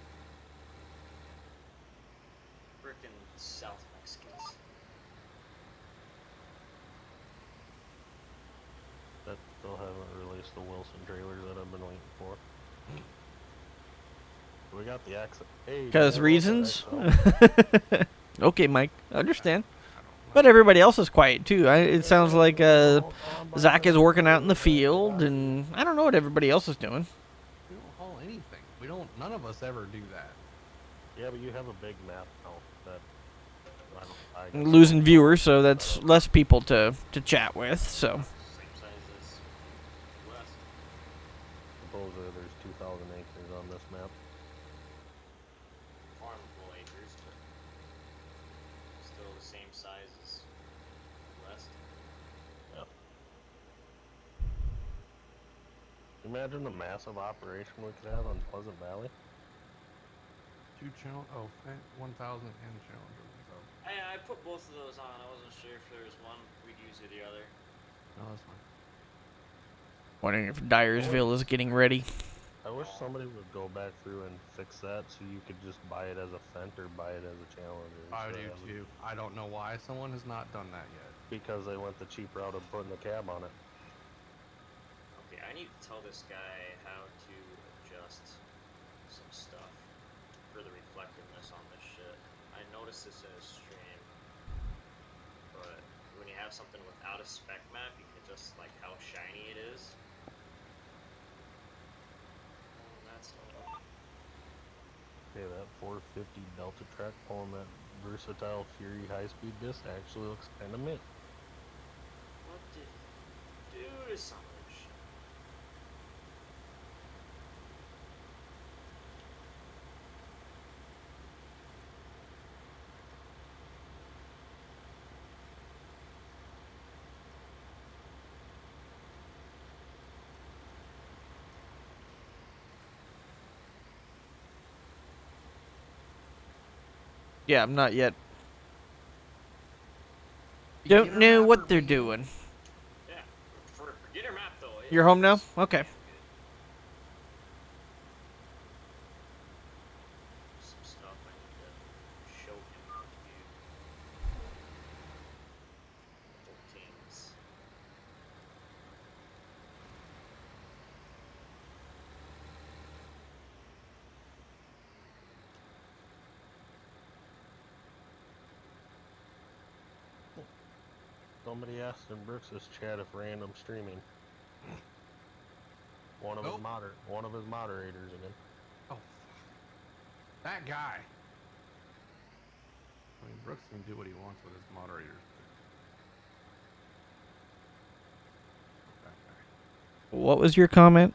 Frickin' South Mexicans. That still haven't released the Wilson trailers that I've been waiting for. We got the axle. Hey, Because reasons? XL. Okay, Mike. I understand. I don't know. But everybody else is quiet, too. It sounds like Zach is working out in the field, and I don't know what everybody else is doing. We don't haul anything. None of us ever do that. Yeah, but you have a big map now that I don't. Losing viewers, so that's less people to chat with, so. Same size as West. Supposedly there's 2,000 acres on this map. Farmable acres, but still the same size as West. Yep. Imagine the massive operation we could have on Pleasant Valley. 1,000 and Challenger. So, I put both of those on. I wasn't sure if there was one we'd use or the other. no, that's fine. Wondering if Dyersville is getting ready. I wish somebody would go back through and fix that so you could just buy it as a Fent or buy it as a Challenger. I instead do of- too. I don't know why someone has not done that yet. Because they went the cheap route of putting the cab on it. Okay, I need to tell this guy how to adjust some stuff for the reflectiveness on this shit. I noticed this in his stream, but when you have something without a spec map, you can adjust like how shiny it is. Oh, that's all. Okay, that 450 Delta Track pulling that versatile Fury high-speed disc actually looks kind of mint. What did you do to some of this shit? Yeah, I'm not yet. Don't Beginner know mapper, what they're man. doing. Yeah, for beginner map though. You're home now? It's Okay. damn good. Some stuff I need to show him how to do. Little kings. Somebody asked in Brooks' chat if random streaming. One of Nope. his moderators again. Oh, fuck. That guy. I mean, Brooks can do what he wants with his moderators. But... that guy. What was your comment?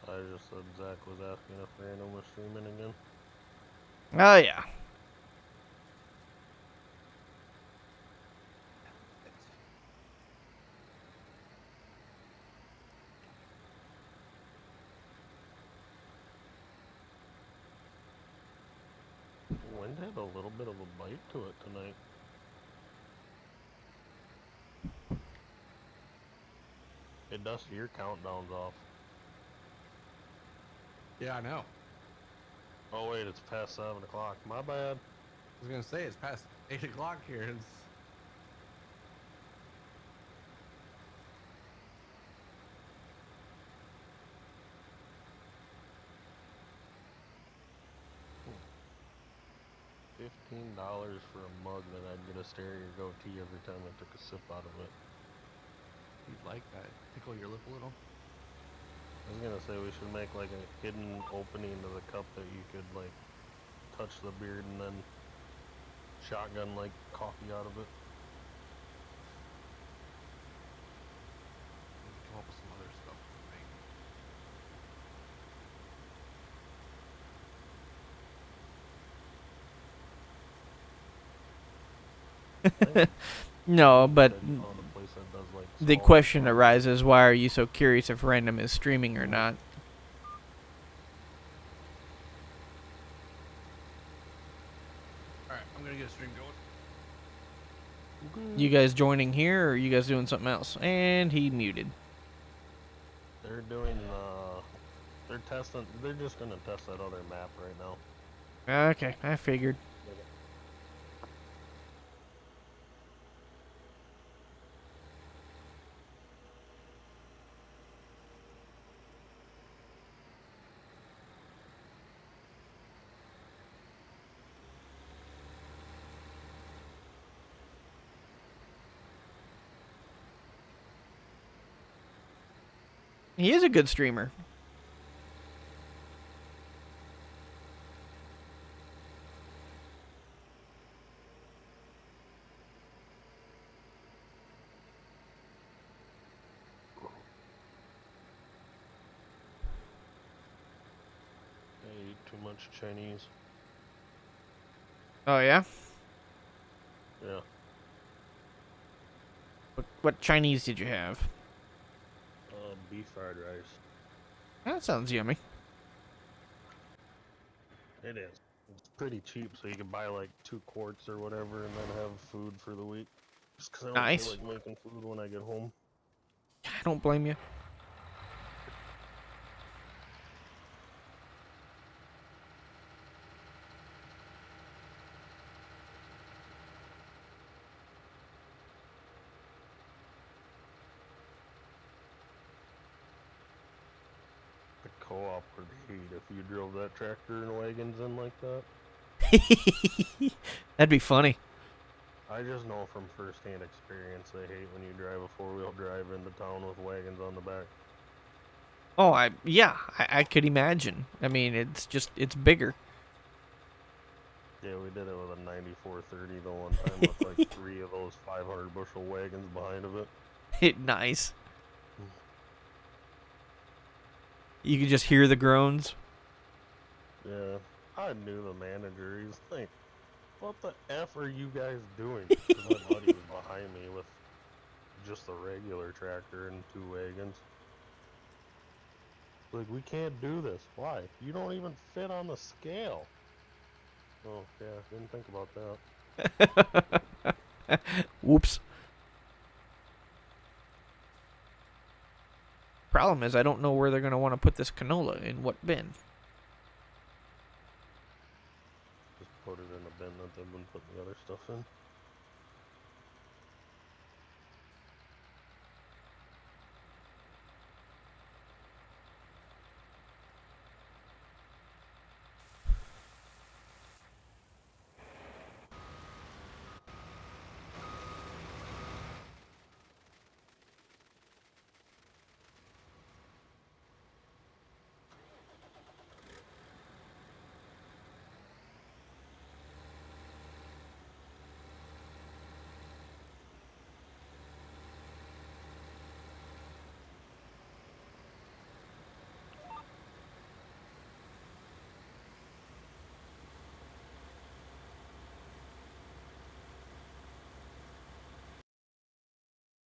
I just said Zach was asking if random was streaming again. Oh, yeah. Wind had a little bit of a bite to it tonight. It does your countdowns off. Yeah, I know. Oh wait, it's past 7 o'clock. My bad. I was gonna say it's past 8 o'clock here. It's... $15 for a mug that I'd get a stare at your goatee every time I took a sip out of it. You'd like that? Tickle your lip a little? I was gonna say we should make like a hidden opening to the cup that you could like touch the beard and then shotgun like coffee out of it. Come up with some other stuff. No, but I found a place that does, like, the small question coffee. arises, why are you so curious if random is streaming or not? Alright, I'm gonna get a stream going. You guys joining here, or are you guys doing something else? And he muted. They're doing they're testing, they're just gonna test that other map right now. Okay, I figured. He is a good streamer. I ate too much Chinese. Oh, yeah? Yeah. What Chinese did you have? Beef fried rice. That sounds yummy. It is. It's pretty cheap, so you can buy like 2 quarts or whatever and then have food for the week. Just 'cause I don't Nice. feel like making food when I get home. I don't blame you. The co-op would hate if you drove that tractor and wagons in like that. That'd be funny. I just know from first-hand experience they hate when you drive a 4-wheel drive into town with wagons on the back. Oh, I could imagine. I mean, it's bigger. Yeah, we did it with a 9430 the one time with like 3 of those 500 bushel wagons behind of it. Nice. You could just hear the groans. Yeah, I knew the manager. He's like, "What the F are you guys doing?" 'Cause my buddy was behind me with just a regular tractor and 2 wagons. Like, we can't do this. Why? You don't even fit on the scale. Oh, yeah, didn't think about that. Whoops. Problem is, I don't know where they're going to want to put this canola, in what bin. Just put it in a bin that they've been putting the other stuff in.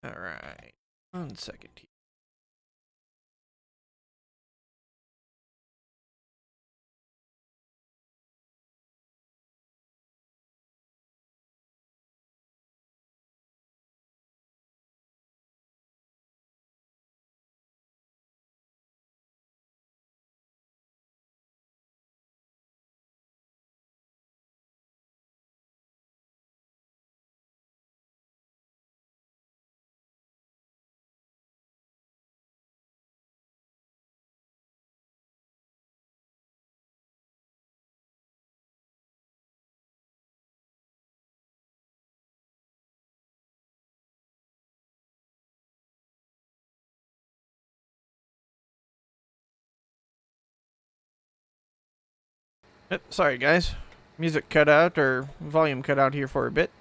Alright. 1 second here. Sorry, guys. Music cut out, or volume cut out here for a bit.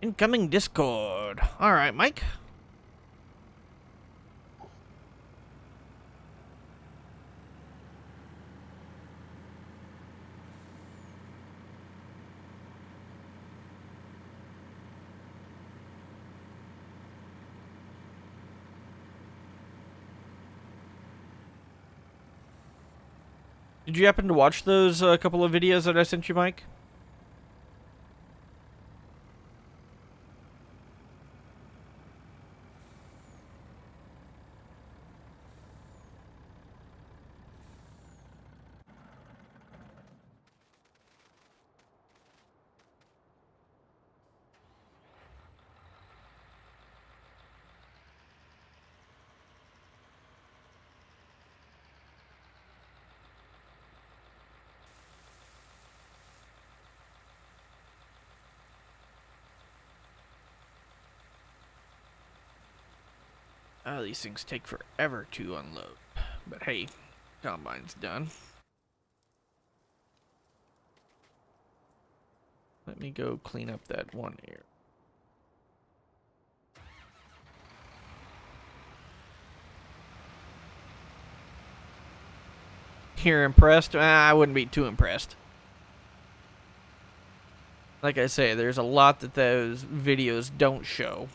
Incoming Discord. Alright, Mike. Did you happen to watch those couple of videos that I sent you, Mike? Oh, these things take forever to unload. But hey, combine's done. Let me go clean up that one area. You're impressed? I wouldn't be too impressed. Like I say, there's a lot that those videos don't show.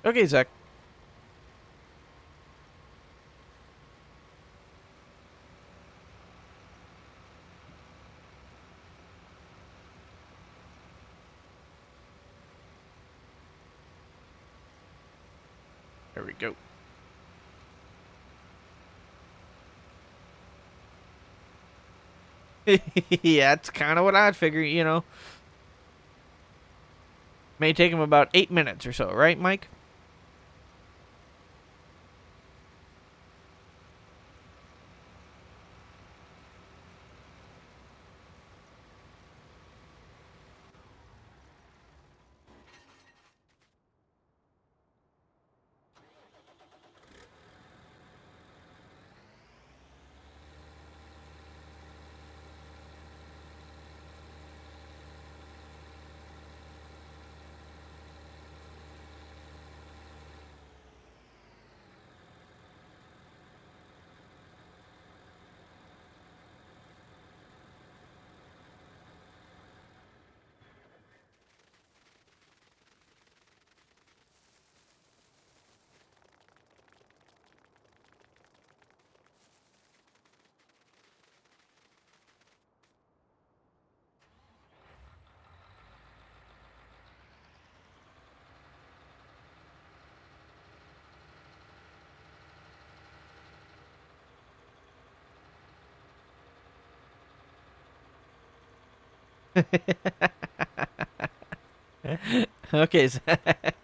Okay, Zach. There we go. Yeah, that's kind of what I'd figure, you know. May take him about 8 minutes or so, right, Mike? Okay, Zach.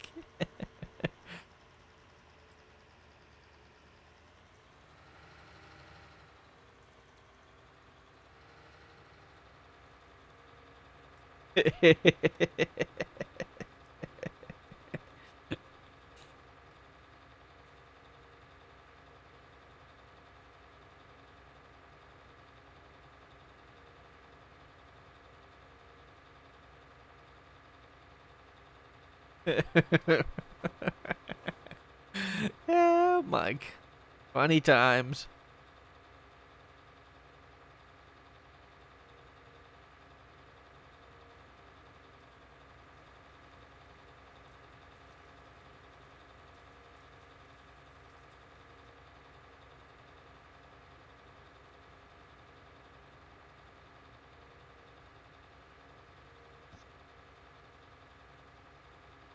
Yeah, Mike. Funny times.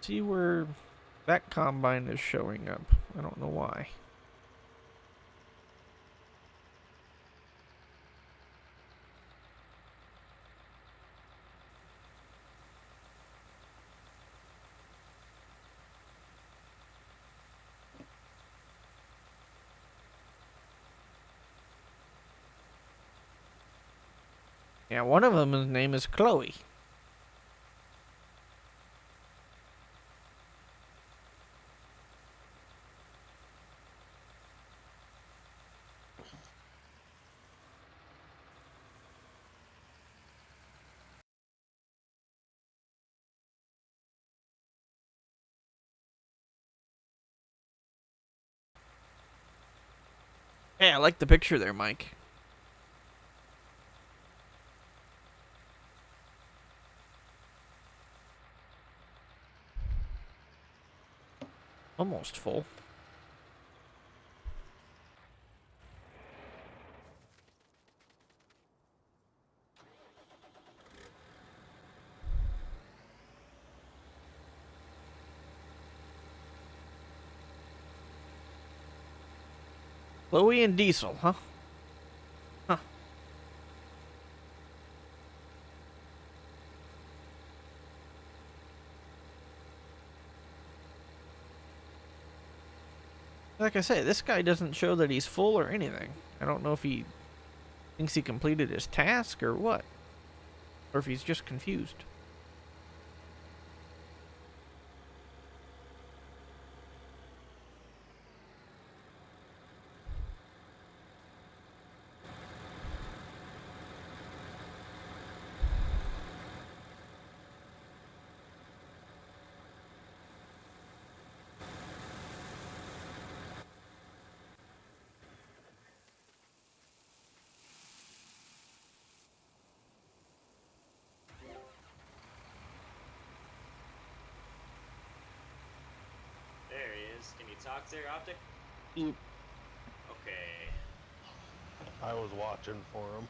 See where that combine is showing up. I don't know why. Yeah, one of them, his name is Chloe. Hey, I like the picture there, Mike. Almost full. Chloe and Diesel, huh? Huh. Like I say, this guy doesn't show that he's full or anything. I don't know if he thinks he completed his task or what. Or if he's just confused. There he is. Can you talk there, Optic? Yep. Okay. I was watching for him.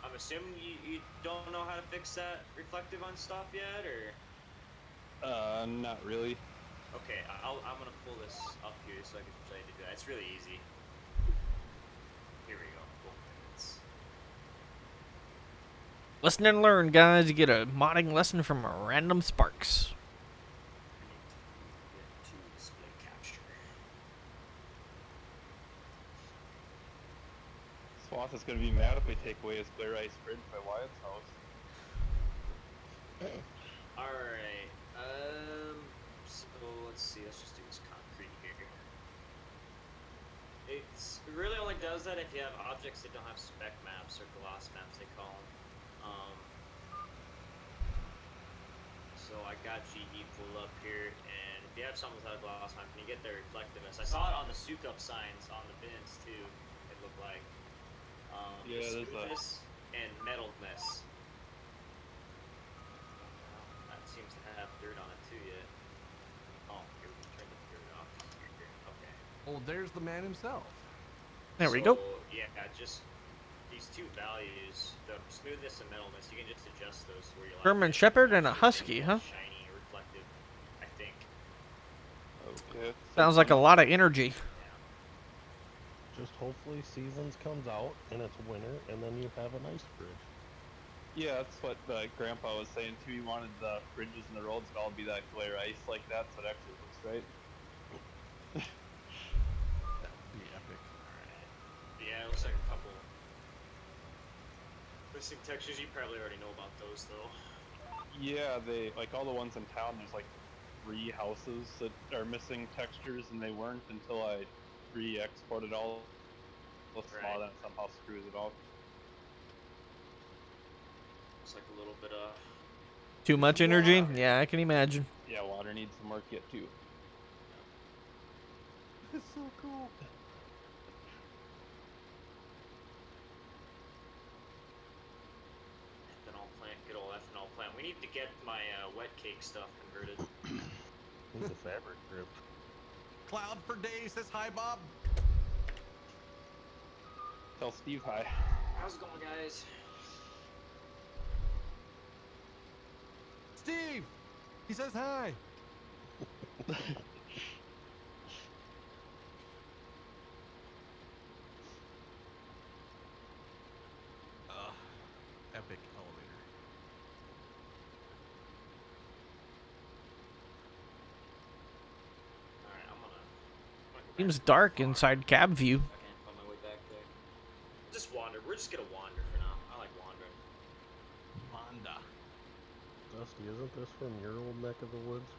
I'm assuming you don't know how to fix that reflective on stuff yet, or? Not really. Okay, I'm gonna pull this up here so I can show you to do that. It's really easy. Here we go. Cool. Listen and learn, guys. You get a modding lesson from a Random Sparks. I need to get to display capture. Swath is gonna be mad if we take away his glare ice bridge by Wyatt's house. Alright, so let's see, let's just do this concrete here. It's, it really only does that if you have objects that don't have spec maps or gloss maps, they call them. So I got GE pulled up here, and if you have something without a gloss map, can you get their reflectiveness? I saw it on the souk up signs on the bins too, it looked like. Yeah, there's that. Smoothness and metalness. That seems to have dirt on it too yet. Oh, here we can turn the dirt off. Here. Okay. Oh, there's the man himself. There we go. Yeah, just these two values, the smoothness and metalness, you can just adjust those to where you like. German Shepherd and a Husky, huh? Shiny, reflective, I think. Okay. Sounds like a lot of energy. Yeah. Just hopefully Seasons comes out and it's winter, and then you have an ice bridge. Yeah, that's what Grandpa was saying too. He wanted the bridges and the roads to all be that glare ice like that, so it actually looks right. That would be epic. Alright. Yeah, it looks like a couple missing textures. You probably already know about those though. Yeah, they like all the ones in town. There's like 3 houses that are missing textures, and they weren't until I re-exported all the small, then it somehow screws it out. Looks like a little bit of Too much energy? Yeah, I can imagine. Yeah, water needs some work yet too. It's so cool. ethanol plant, good old ethanol plant. We need to get my wet cake stuff converted. Need the fabric grip. Cloud for days says hi, Bob. Tell Steve hi. How's it going, guys? Steve! He says hi. Epic elevator. Alright, I'm gonna go Seems back to dark the farm. inside cab view. I can't find my way back there. Just wander. We're just gonna wander for now. I like wandering. Honda. Dusty, isn't this from your old neck of the woods?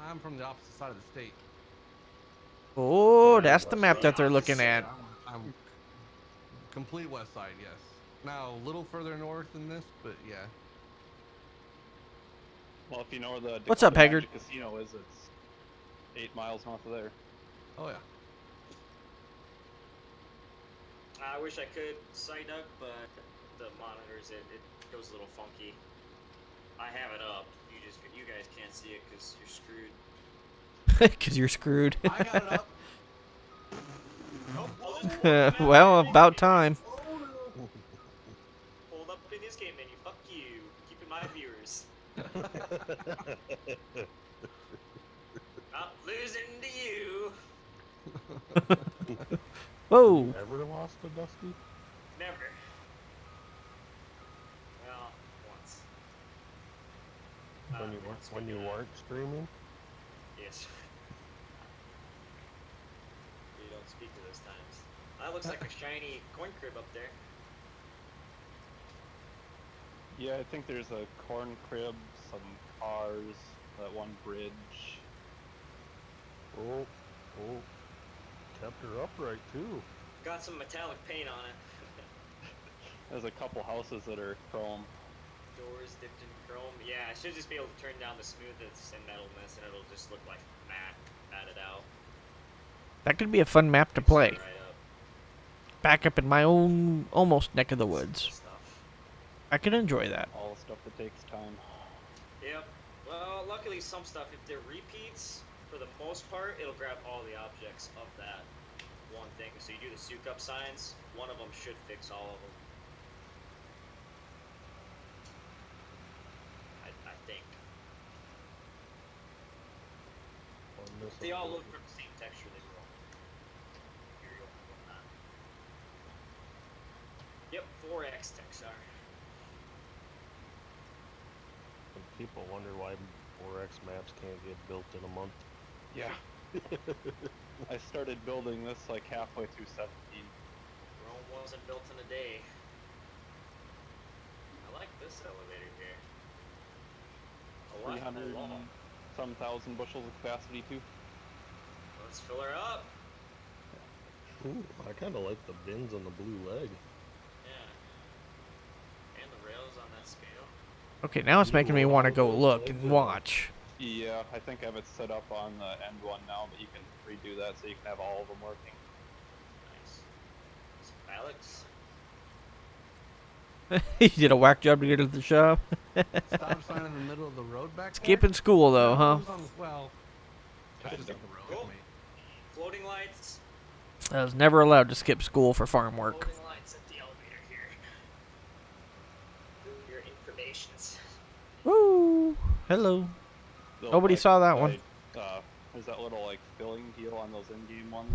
I'm from the opposite side of the state. Oh, that's the map that they're looking at. I'm complete west side, yes. Now a little further north than this, but yeah. Well, if you know where the What's up, Dakota Haggard? Magic Casino is, it's 8 miles north of there. Oh yeah. I wish I could sight up, but the monitors, it goes a little funky. I have it up. You guys can't see it because you're screwed. Because you're screwed. I got it up. Nope, I'll just pull it up Well, in this about game. time. Hold up in this game menu. Fuck you. Keeping my viewers. Not losing to you. Whoa. Ever lost to Dusty? Never. Well, once. When you weren't, once when we you did. weren't streaming? Yes. You don't speak to those times. That looks like a shiny coin crib up there. Yeah, I think there's a corn crib, some cars, that one bridge. Oh, kept her upright too. Got some metallic paint on it. There's a couple houses that are chrome. Doors dipped in chrome. Yeah, I should just be able to turn down the smoothness and metalness, and it'll just look like matte, matted out. That could be a fun map to Mix it play. right up. Back up in my own almost neck of the woods. Stuff. I could enjoy that. All the stuff that takes time. Yep. Well, luckily some stuff, if they're repeats, for the most part, it'll grab all the objects of that one thing. So you do the souk up signs, one of them should fix all of them. I think. If they all look from the same texture, they will. Imperial and whatnot. Yep, 4X Texar. People wonder why 4X maps can't get built in a month. Yeah. I started building this like halfway through 17. Rome wasn't built in a day. I like this elevator here. A lot 300 long. and some thousand bushels of capacity too. Let's fill her up. Ooh, I kind of like the bins on the blue leg. Yeah. And the rails on that scale. Okay, now it's making me want to go look and watch. Yeah, I think I have it set up on the end one now, but you can redo that so you can have all of them working. Nice. Some Alex. He did a whack job to get to the shop. Stop sign in the middle of the road back there. Skipping school though, huh? Who's on the- Well, it's just up the road. Cool. mate. Floating lights. I was never allowed to skip school for farm work. Floating lights at the elevator here. For your informations. Woo! Hello. Those, Nobody saw that one. There's that little like filling deal on those in-game ones.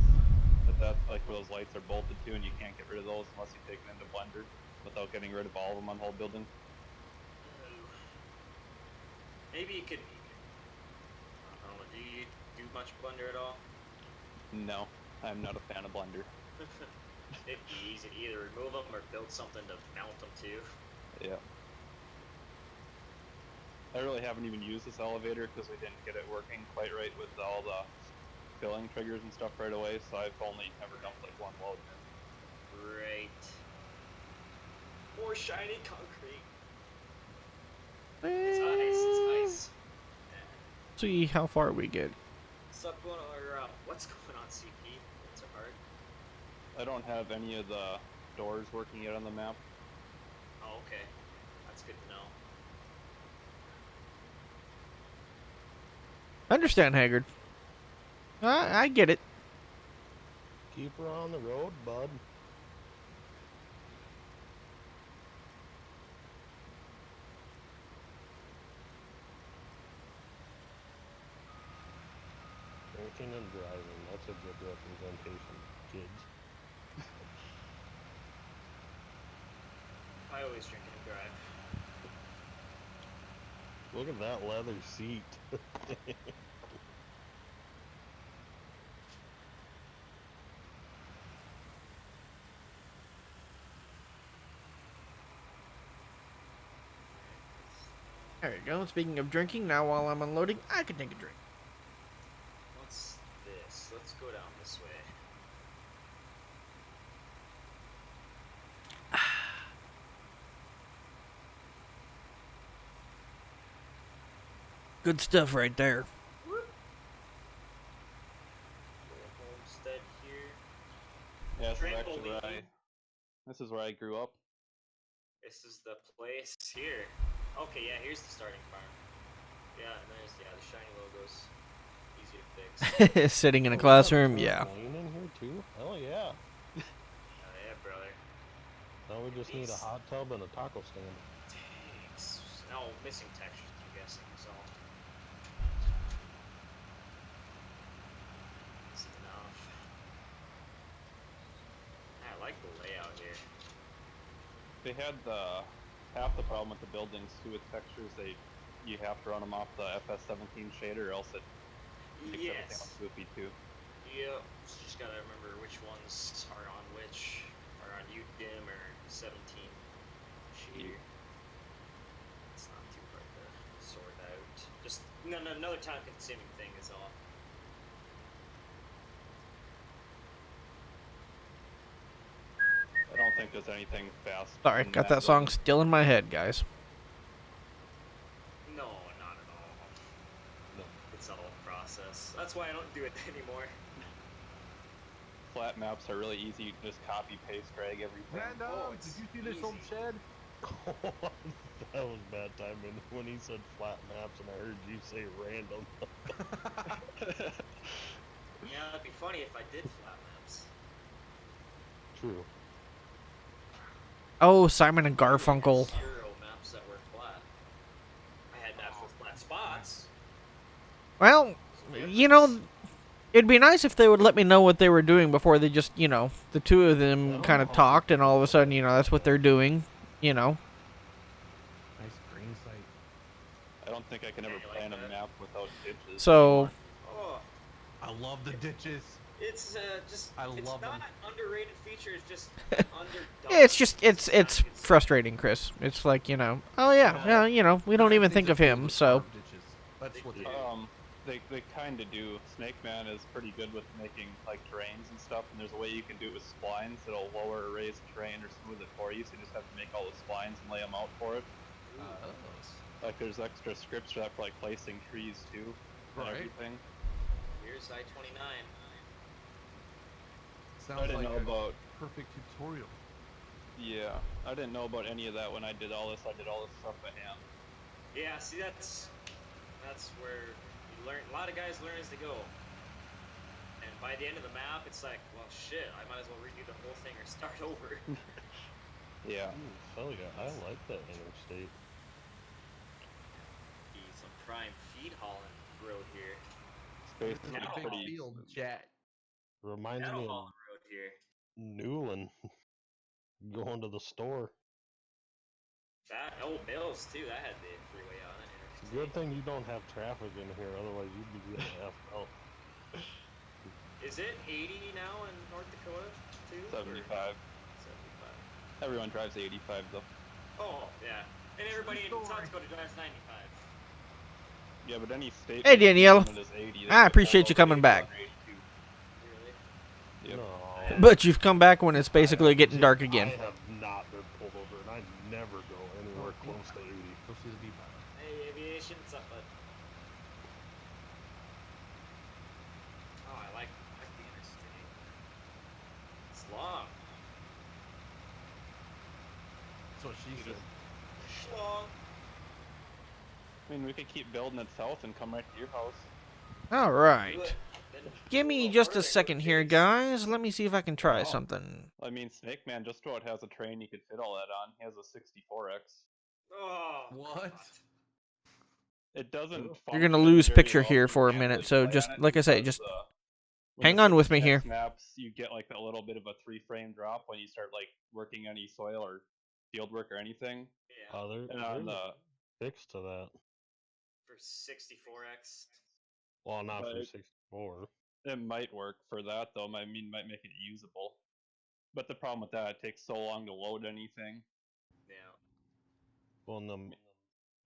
But that like where those lights are bolted to, and you can't get rid of those unless you take them into Blender without getting rid of all of them on the whole building. Maybe you could. I don't know. Do you do much Blender at all? No, I'm not a fan of Blender. It'd be easy to either remove them or build something to mount them to. Yeah. I really haven't even used this elevator because we didn't get it working quite right with all the filling triggers and stuff right away, so I've only ever dumped like one load in. Great. More shiny concrete. It's ice. See how far we get. What's up going on? Or, what's going on, CP? What's so hard? I don't have any of the doors working yet on the map. Oh, okay. That's good to know. Understand, Haggard. I get it. Keep her on the road, bud. Drinking and driving, that's a good representation, kids. I always drink and drive. Look at that leather seat. There you go. Speaking of drinking, now while I'm unloading, I can take a drink. What's this? Let's go down this way. Good stuff right there. Homestead here. Yeah, this is actually where Trampoline. this is where I grew up. This is the place here. Okay, yeah, here's the starting farm. Yeah, and there's the shiny logos. Easy to fix. Sitting in a classroom, yeah. Lane in here too? Hell yeah. Oh yeah, brother. Now we just need a hot tub and a taco stand. Thanks. No, missing textures, I'm guessing, so. That's enough. I like the layout here. They had half the problem with the buildings too with textures. You have to run them off the FS17 shader, or else it makes everything look goofy too. Yeah, so just gotta remember which ones are on which, are on UDIM or 17 shader. It's not too hard to sort out. Just another time-consuming thing is all. I don't think there's anything fast. Sorry, in got that song building. still in my head, guys. No, not at all. No. It's a whole process. That's why I don't do it anymore. Flat maps are really easy. You can just copy, paste, drag everything. Rando, did you see this old easy. shed? That was bad timing when he said flat maps and I heard you say random. Yeah, it'd be funny if I did flat maps. True. Oh, Simon and Garfunkel. Zero maps that were flat. I had maps with flat spots. Well, you know, it'd be nice if they would let me know what they were doing before they just, you know, the two of them kind of talked and all of a sudden, you know, that's what they're doing, you know. Nice green site. I don't think I can ever Yeah, you like plan a that? map without ditches. So, Oh, I love the ditches. it's just I it's love not them. underrated feature. It's just underdone. it's just, it's frustrating, Chris. It's like, you know, oh yeah, you know, we don't even think of him, so. Ditches. That's what they They kind of do. Snake Man is pretty good with making like terrains and stuff, and there's a way you can do it with splines that'll lower or raise terrain or smooth it for you. So you just have to make all the splines and lay them out for it. Like there's extra scripts for that for like placing trees too, and Right. everything. Here's I-29. Sounds I didn't like know a about. perfect tutorial. Yeah, I didn't know about any of that when I did all this. I did all this stuff by hand. Yeah, see that's where you learn. A lot of guys learn as they go. And by the end of the map, it's like, well, shit, I might as well redo the whole thing or start over. Yeah. Ooh, hell yeah, I like that interstate. Be some prime feed hauling road here. It's basically Now. Big pretty. field jet. Reminds Cattle me hauling of road here. Newland going to the store. That Mills too. That had the freeway on it. Good thing you don't have traffic in here, otherwise you'd be getting effed out. Is it 80 now in North Dakota too? 75. 75. Everyone drives 85 though. Oh yeah, and everybody in South Dakota drives 95. Yeah, but any state. Hey, Danielle. limit is 80. They I get appreciate pulled you over coming 81 back. or 82. Really? Yep. No. But you've come back when it's basically getting dark I again. have not been pulled over, and I never go anywhere close to 80. Go see the depot. Hey, aviation, what's up, bud? Oh, I like the interstate. It's long. That's what she said. Long. I mean, we could keep building it south and come right to your house. All Do right. it. Then Give go me little just further a and go second here, Phoenix. guys. Let me see if I can try Oh. something. I mean, Snake Man just about has a train you could fit all that on. He has a 64X. Oh, What? God. It doesn't. You're gonna function lose very picture well here when you for a can't minute, really so play just on it like I say, because, just when hang the on with me 16X here. Maps, you get like a little bit of a 3-frame drop when you start like working any soil or field work or anything. Yeah, And on There's the a fix to that. for 64X. Well, not for But- 64. it might work for that though. I mean, might make it usable. But the problem with that, it takes so long to load anything. Yeah. Well, and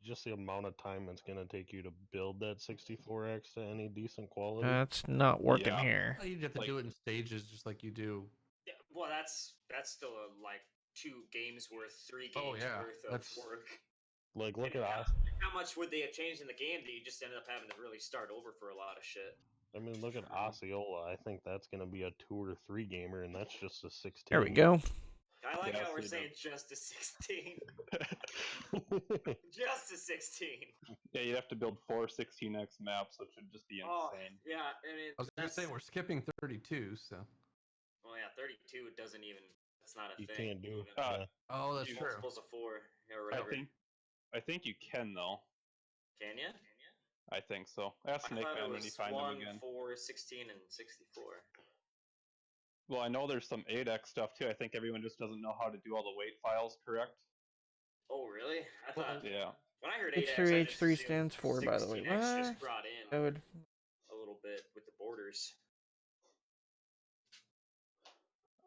just the amount of time it's gonna take you to build that 64X to any decent quality. That's not working Yeah. here. Well, you'd have to Like- do it in stages, just like you do. Yeah. Well, that's still like 2 games worth, 3 Oh, games yeah, worth of that's- work. Like, look And at how, us. how much would they have changed in the game that you just ended up having to really start over for a lot of shit? I mean, look at Osceola. I think that's gonna be a 2 or 3 gamer, and that's just a 16. There we go. I like Yeah, how we're so saying just a 16. Just a 16. Yeah, you'd have to build 4 16X maps, which would just be Oh, insane. yeah. I mean, I was gonna say we're skipping 32, so. Well, yeah, 32 doesn't even. That's not a You thing. can't do. even. Uh, Oh, that's You- true. Multiples of 4 or I whatever. think you can though. Can you? I think so. Ask I Snake thought it Man when you was find 1, him again. 4, 16, and 64. Well, I know there's some 8X stuff too. I think everyone just doesn't know how to do all the weight files correct. Oh, really? I thought Yeah. when I heard H3, 8X, I just H3 assumed stands for, by the way. 16X just What? brought in Code. a little bit with the borders.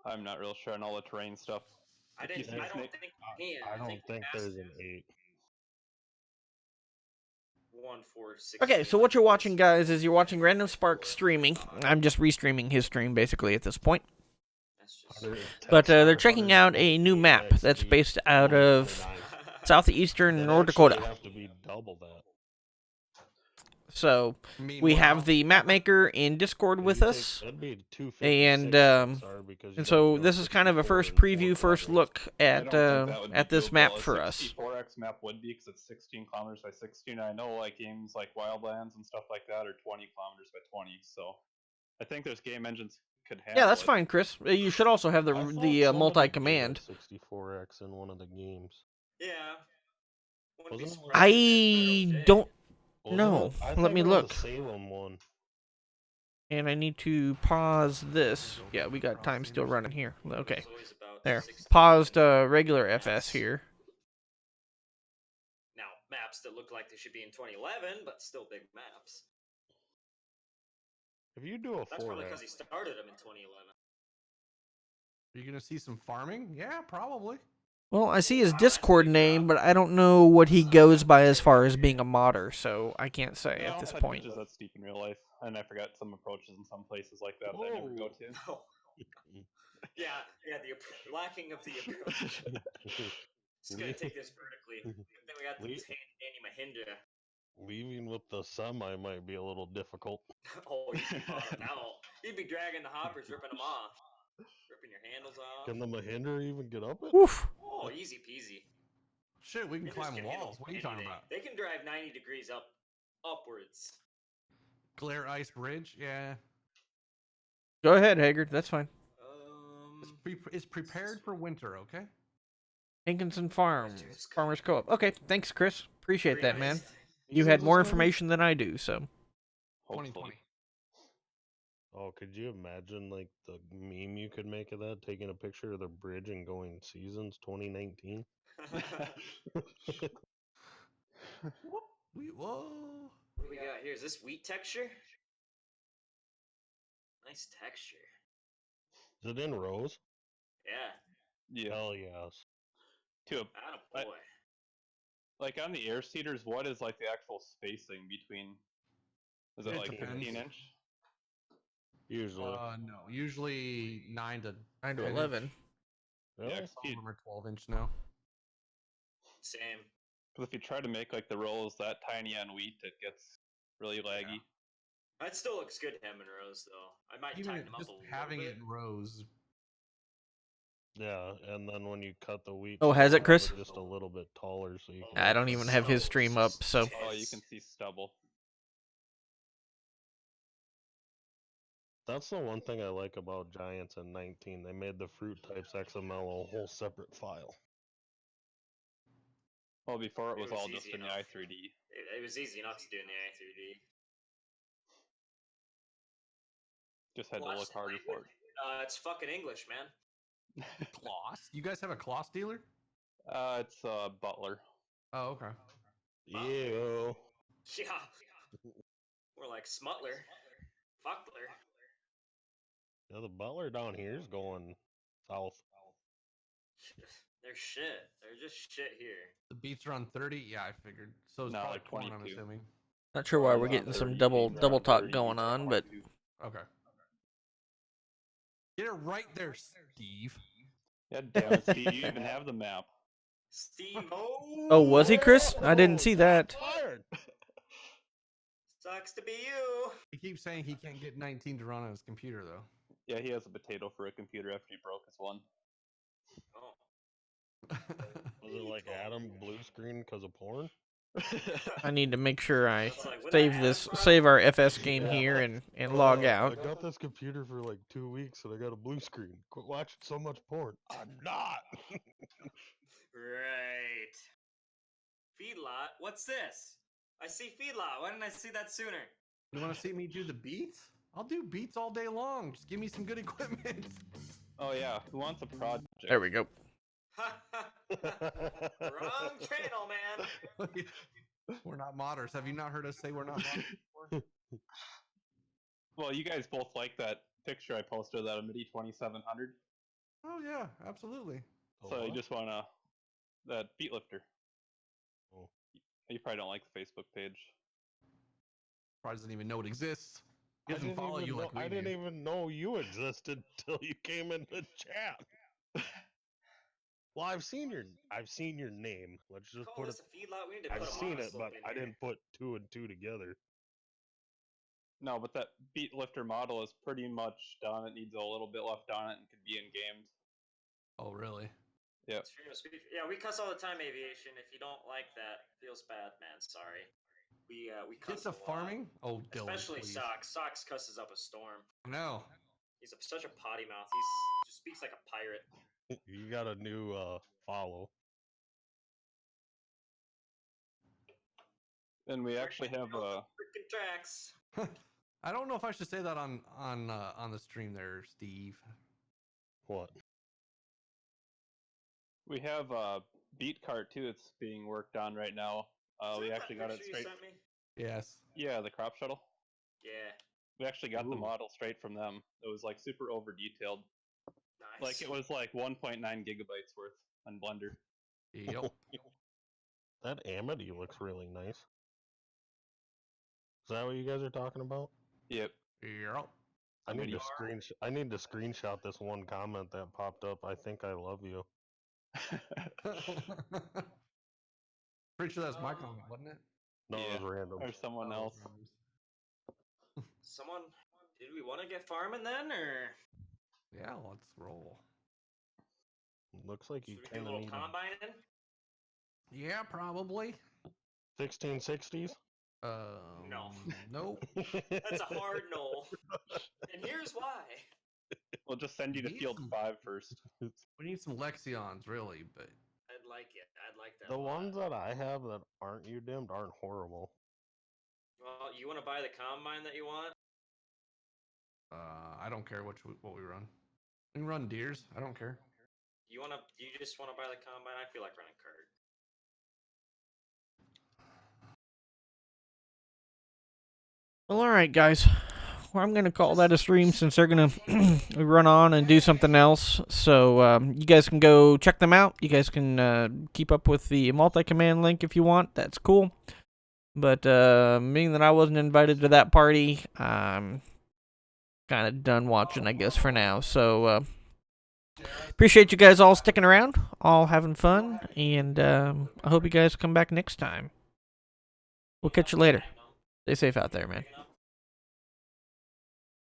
I'm not real sure on all the terrain stuff. I If you didn't. see I don't Snake- think you can. I don't think you have there's to. an 8. 1, 4, 16. Okay, so what you're watching, guys, is you're watching Random Spark streaming. I'm just restreaming his stream, basically, at this point. That's just. But they're checking out a new map that's based out of southeastern North Dakota. Have to be double that. So we Meanwhile- have the map maker in Discord If with you take- us. that'd be 256 and, sorry, because you And gotta so go this is kind of a 64 first and 4 preview, first quadrants. look I at don't think that would be this doable. map A for us. 64X map would be because it's 16 kilometers by 16. I know like games like Wildlands and stuff like that are 20 kilometers by 20. So I think there's game engines could handle Yeah, that's it. fine, Chris. You should also have I the thought the somebody multi-command. did a 64X in one of the games. Yeah. Wouldn't be Wasn't it like- surprised if I it's don't. Wasn't No, it? I let think me it was look. a Salem one. And I need to pause this. Yeah, we got time still running here. Okay, It's always about there. 16 Paused regular FS here. Now, maps that look like they should be in 2011, but still big maps. If you do a That's probably 4X, because he started them in 2011. Are you gonna see some farming? Yeah, probably. Well, I see his Discord name, but I don't know what he goes by as far as being a modder, so I can't say No, at this I've had point. bridges that steep in real life, and I forgot some approaches in some places like that that I never go to. Oh. Yeah, the lacking of the approach. Just gonna take this vertically. Good thing we got Le- this handy Mahindra. leaving with the semi might be a little difficult. Oh, you'd be bottomed out. You'd be dragging the hoppers, ripping them off. Ripping your handles off. Can the Mahindra even get up it? Oof. Oh, easy peasy. Shit, we can Mahindras climb can handle walls. What are you talking anything. about? They can drive 90 degrees upwards. Glare Ice Bridge? Yeah. Go ahead, Haggard. That's fine. It's prepared for winter, okay? Hankinson Farm, Farmers Co-op. Okay, thanks, Chris. Appreciate that, man. Organized. You had more information than I do, so. Hopefully. 2020. Oh, could you imagine like the meme you could make of that? Taking a picture of the bridge and going seasons 2019. Whoa. What do we got here? Is this wheat texture? Nice texture. Is it in rows? Yeah. Yeah. Hell yes. To a, I, Attaboy. like on the air seeders, what is like the actual spacing between? Is it It like depends. 15 inch? Usually. No. Usually 9 to 9 to 10 11. inch. Really? Yeah, Some of them are 12-inch now. Same. because if you try to make like the rolls that tiny on wheat, it gets really laggy. That still looks good, ham and rows, though. I might Even tighten them up just a little having bit. it in rows. Yeah, and then when you cut the wheat, Oh, has it, have Chris? just a little bit taller, so you can. I don't even have his stream up, so Oh, you can see stubble. That's the one thing I like about Giants in 19. They made the fruit types XML a whole separate file. Well, before it was all easy just in the enough. i3D. It was easy enough to do in the i3D. Just had to Watch look the harder for language. It's fucking English, man. it. Kloss? You guys have a Kloss dealer? It's Butler. Oh, okay. Ew. Yeah. More like Smutler. Fuckler. Yeah, the Butler down here is going south. They're shit. They're just shit here. The beats are on 30? Yeah, I figured. So it's No, probably like corn, I'm 22. assuming. not sure why Corn's we're on getting some 30, double beans are on talk 30, going wheat's on on, but 22. Okay. Get it right there, Steve. Yeah, damn it, Steve. You even have the map. Steve oh, was he, Chris? I didn't see that. Fired. Sucks to be you. He keeps saying he can't get 19 to run on his computer, though. Yeah, he has a potato for a computer after he broke his one. Oh. Was it like Adam blue screen because of porn? I need to make sure I It's like, where save that this, Adam from? save our FS game Yeah. here and log I out. got this computer for like 2 weeks and I got a blue screen. Quit watching so much porn. I'm not. Right. Feedlot? What's this? I see feedlot. Why didn't I see that sooner? You want to see me do the beats? I'll do beats all day long. Just give me some good equipment. Oh yeah, who wants a project? There we go. Wrong channel, man. We're not modders. Have you not heard us say we're not modders before? Well, you guys both like that picture I posted of that MIDI 2700. Oh, yeah, absolutely. So you just wanna that beat lifter. Oh. You probably don't like the Facebook page. Probably doesn't even know it exists. He I doesn't didn't follow even you know, like we I didn't do. even know you existed till you came in the chat. Well, I've seen your name. Let's just Call put it. this a feedlot. We need to put I've a seen it, monoslope but in I here. didn't put 2 and 2 together. No, but that beat lifter model is pretty much done. It needs a little bit left on it and could be in games. Oh, really? Yep. Yeah, we cuss all the time, aviation. If you don't like that, feels bad, man. Sorry. We cuss Get to a lot. farming? Oh, Dylan, Especially please. Socks. Socks cusses up a storm. No. He's such a potty mouth. He just speaks like a pirate. You got a new follow. And we actually have freaking tracks. I don't know if I should say that on the stream there, Steve. What? we have a beat cart too. It's being worked on right now. We actually got it straight. Sent me? Yes. Yeah, the crop shuttle. Yeah. We actually got the Ooh. model straight from them. It was like super over detailed. Nice. Like it was like 1.9 gigabytes worth on Blender. Yep. That Amity looks really nice. Is that what you guys are talking about? Yep. Yep. I need Amity. to screenshot this one comment that popped up. I think I love you. Pretty sure that's my comment, wasn't it? No, Yeah. it was random. Or someone Oh, else. Someone, did we want to get farming then, or Yeah, let's roll. Looks like you should we do a kind of little need combining? Yeah, probably. 1660s. No. Nope. That's a hard no. And here's why. We'll just send you to Need field some- 5 first. We need some Lexions, really, but I'd like it. I'd like that. The a lot. ones that I have that aren't dimmed aren't horrible. Well, you want to buy the combine that you want? I don't care what we run. We can run deers. I don't care. You just wanna buy the combine? I feel like running cart. Well, all right, guys. Well, I'm gonna call that a stream since they're gonna run on and do something else. So you guys can go check them out. You guys can keep up with the multi-command link if you want. That's cool. But being that I wasn't invited to that party, I'm kind of done watching, I guess, for now. So appreciate you guys all sticking around, all having fun, and I hope you guys come back next time. We'll catch you later. Stay safe out there, man.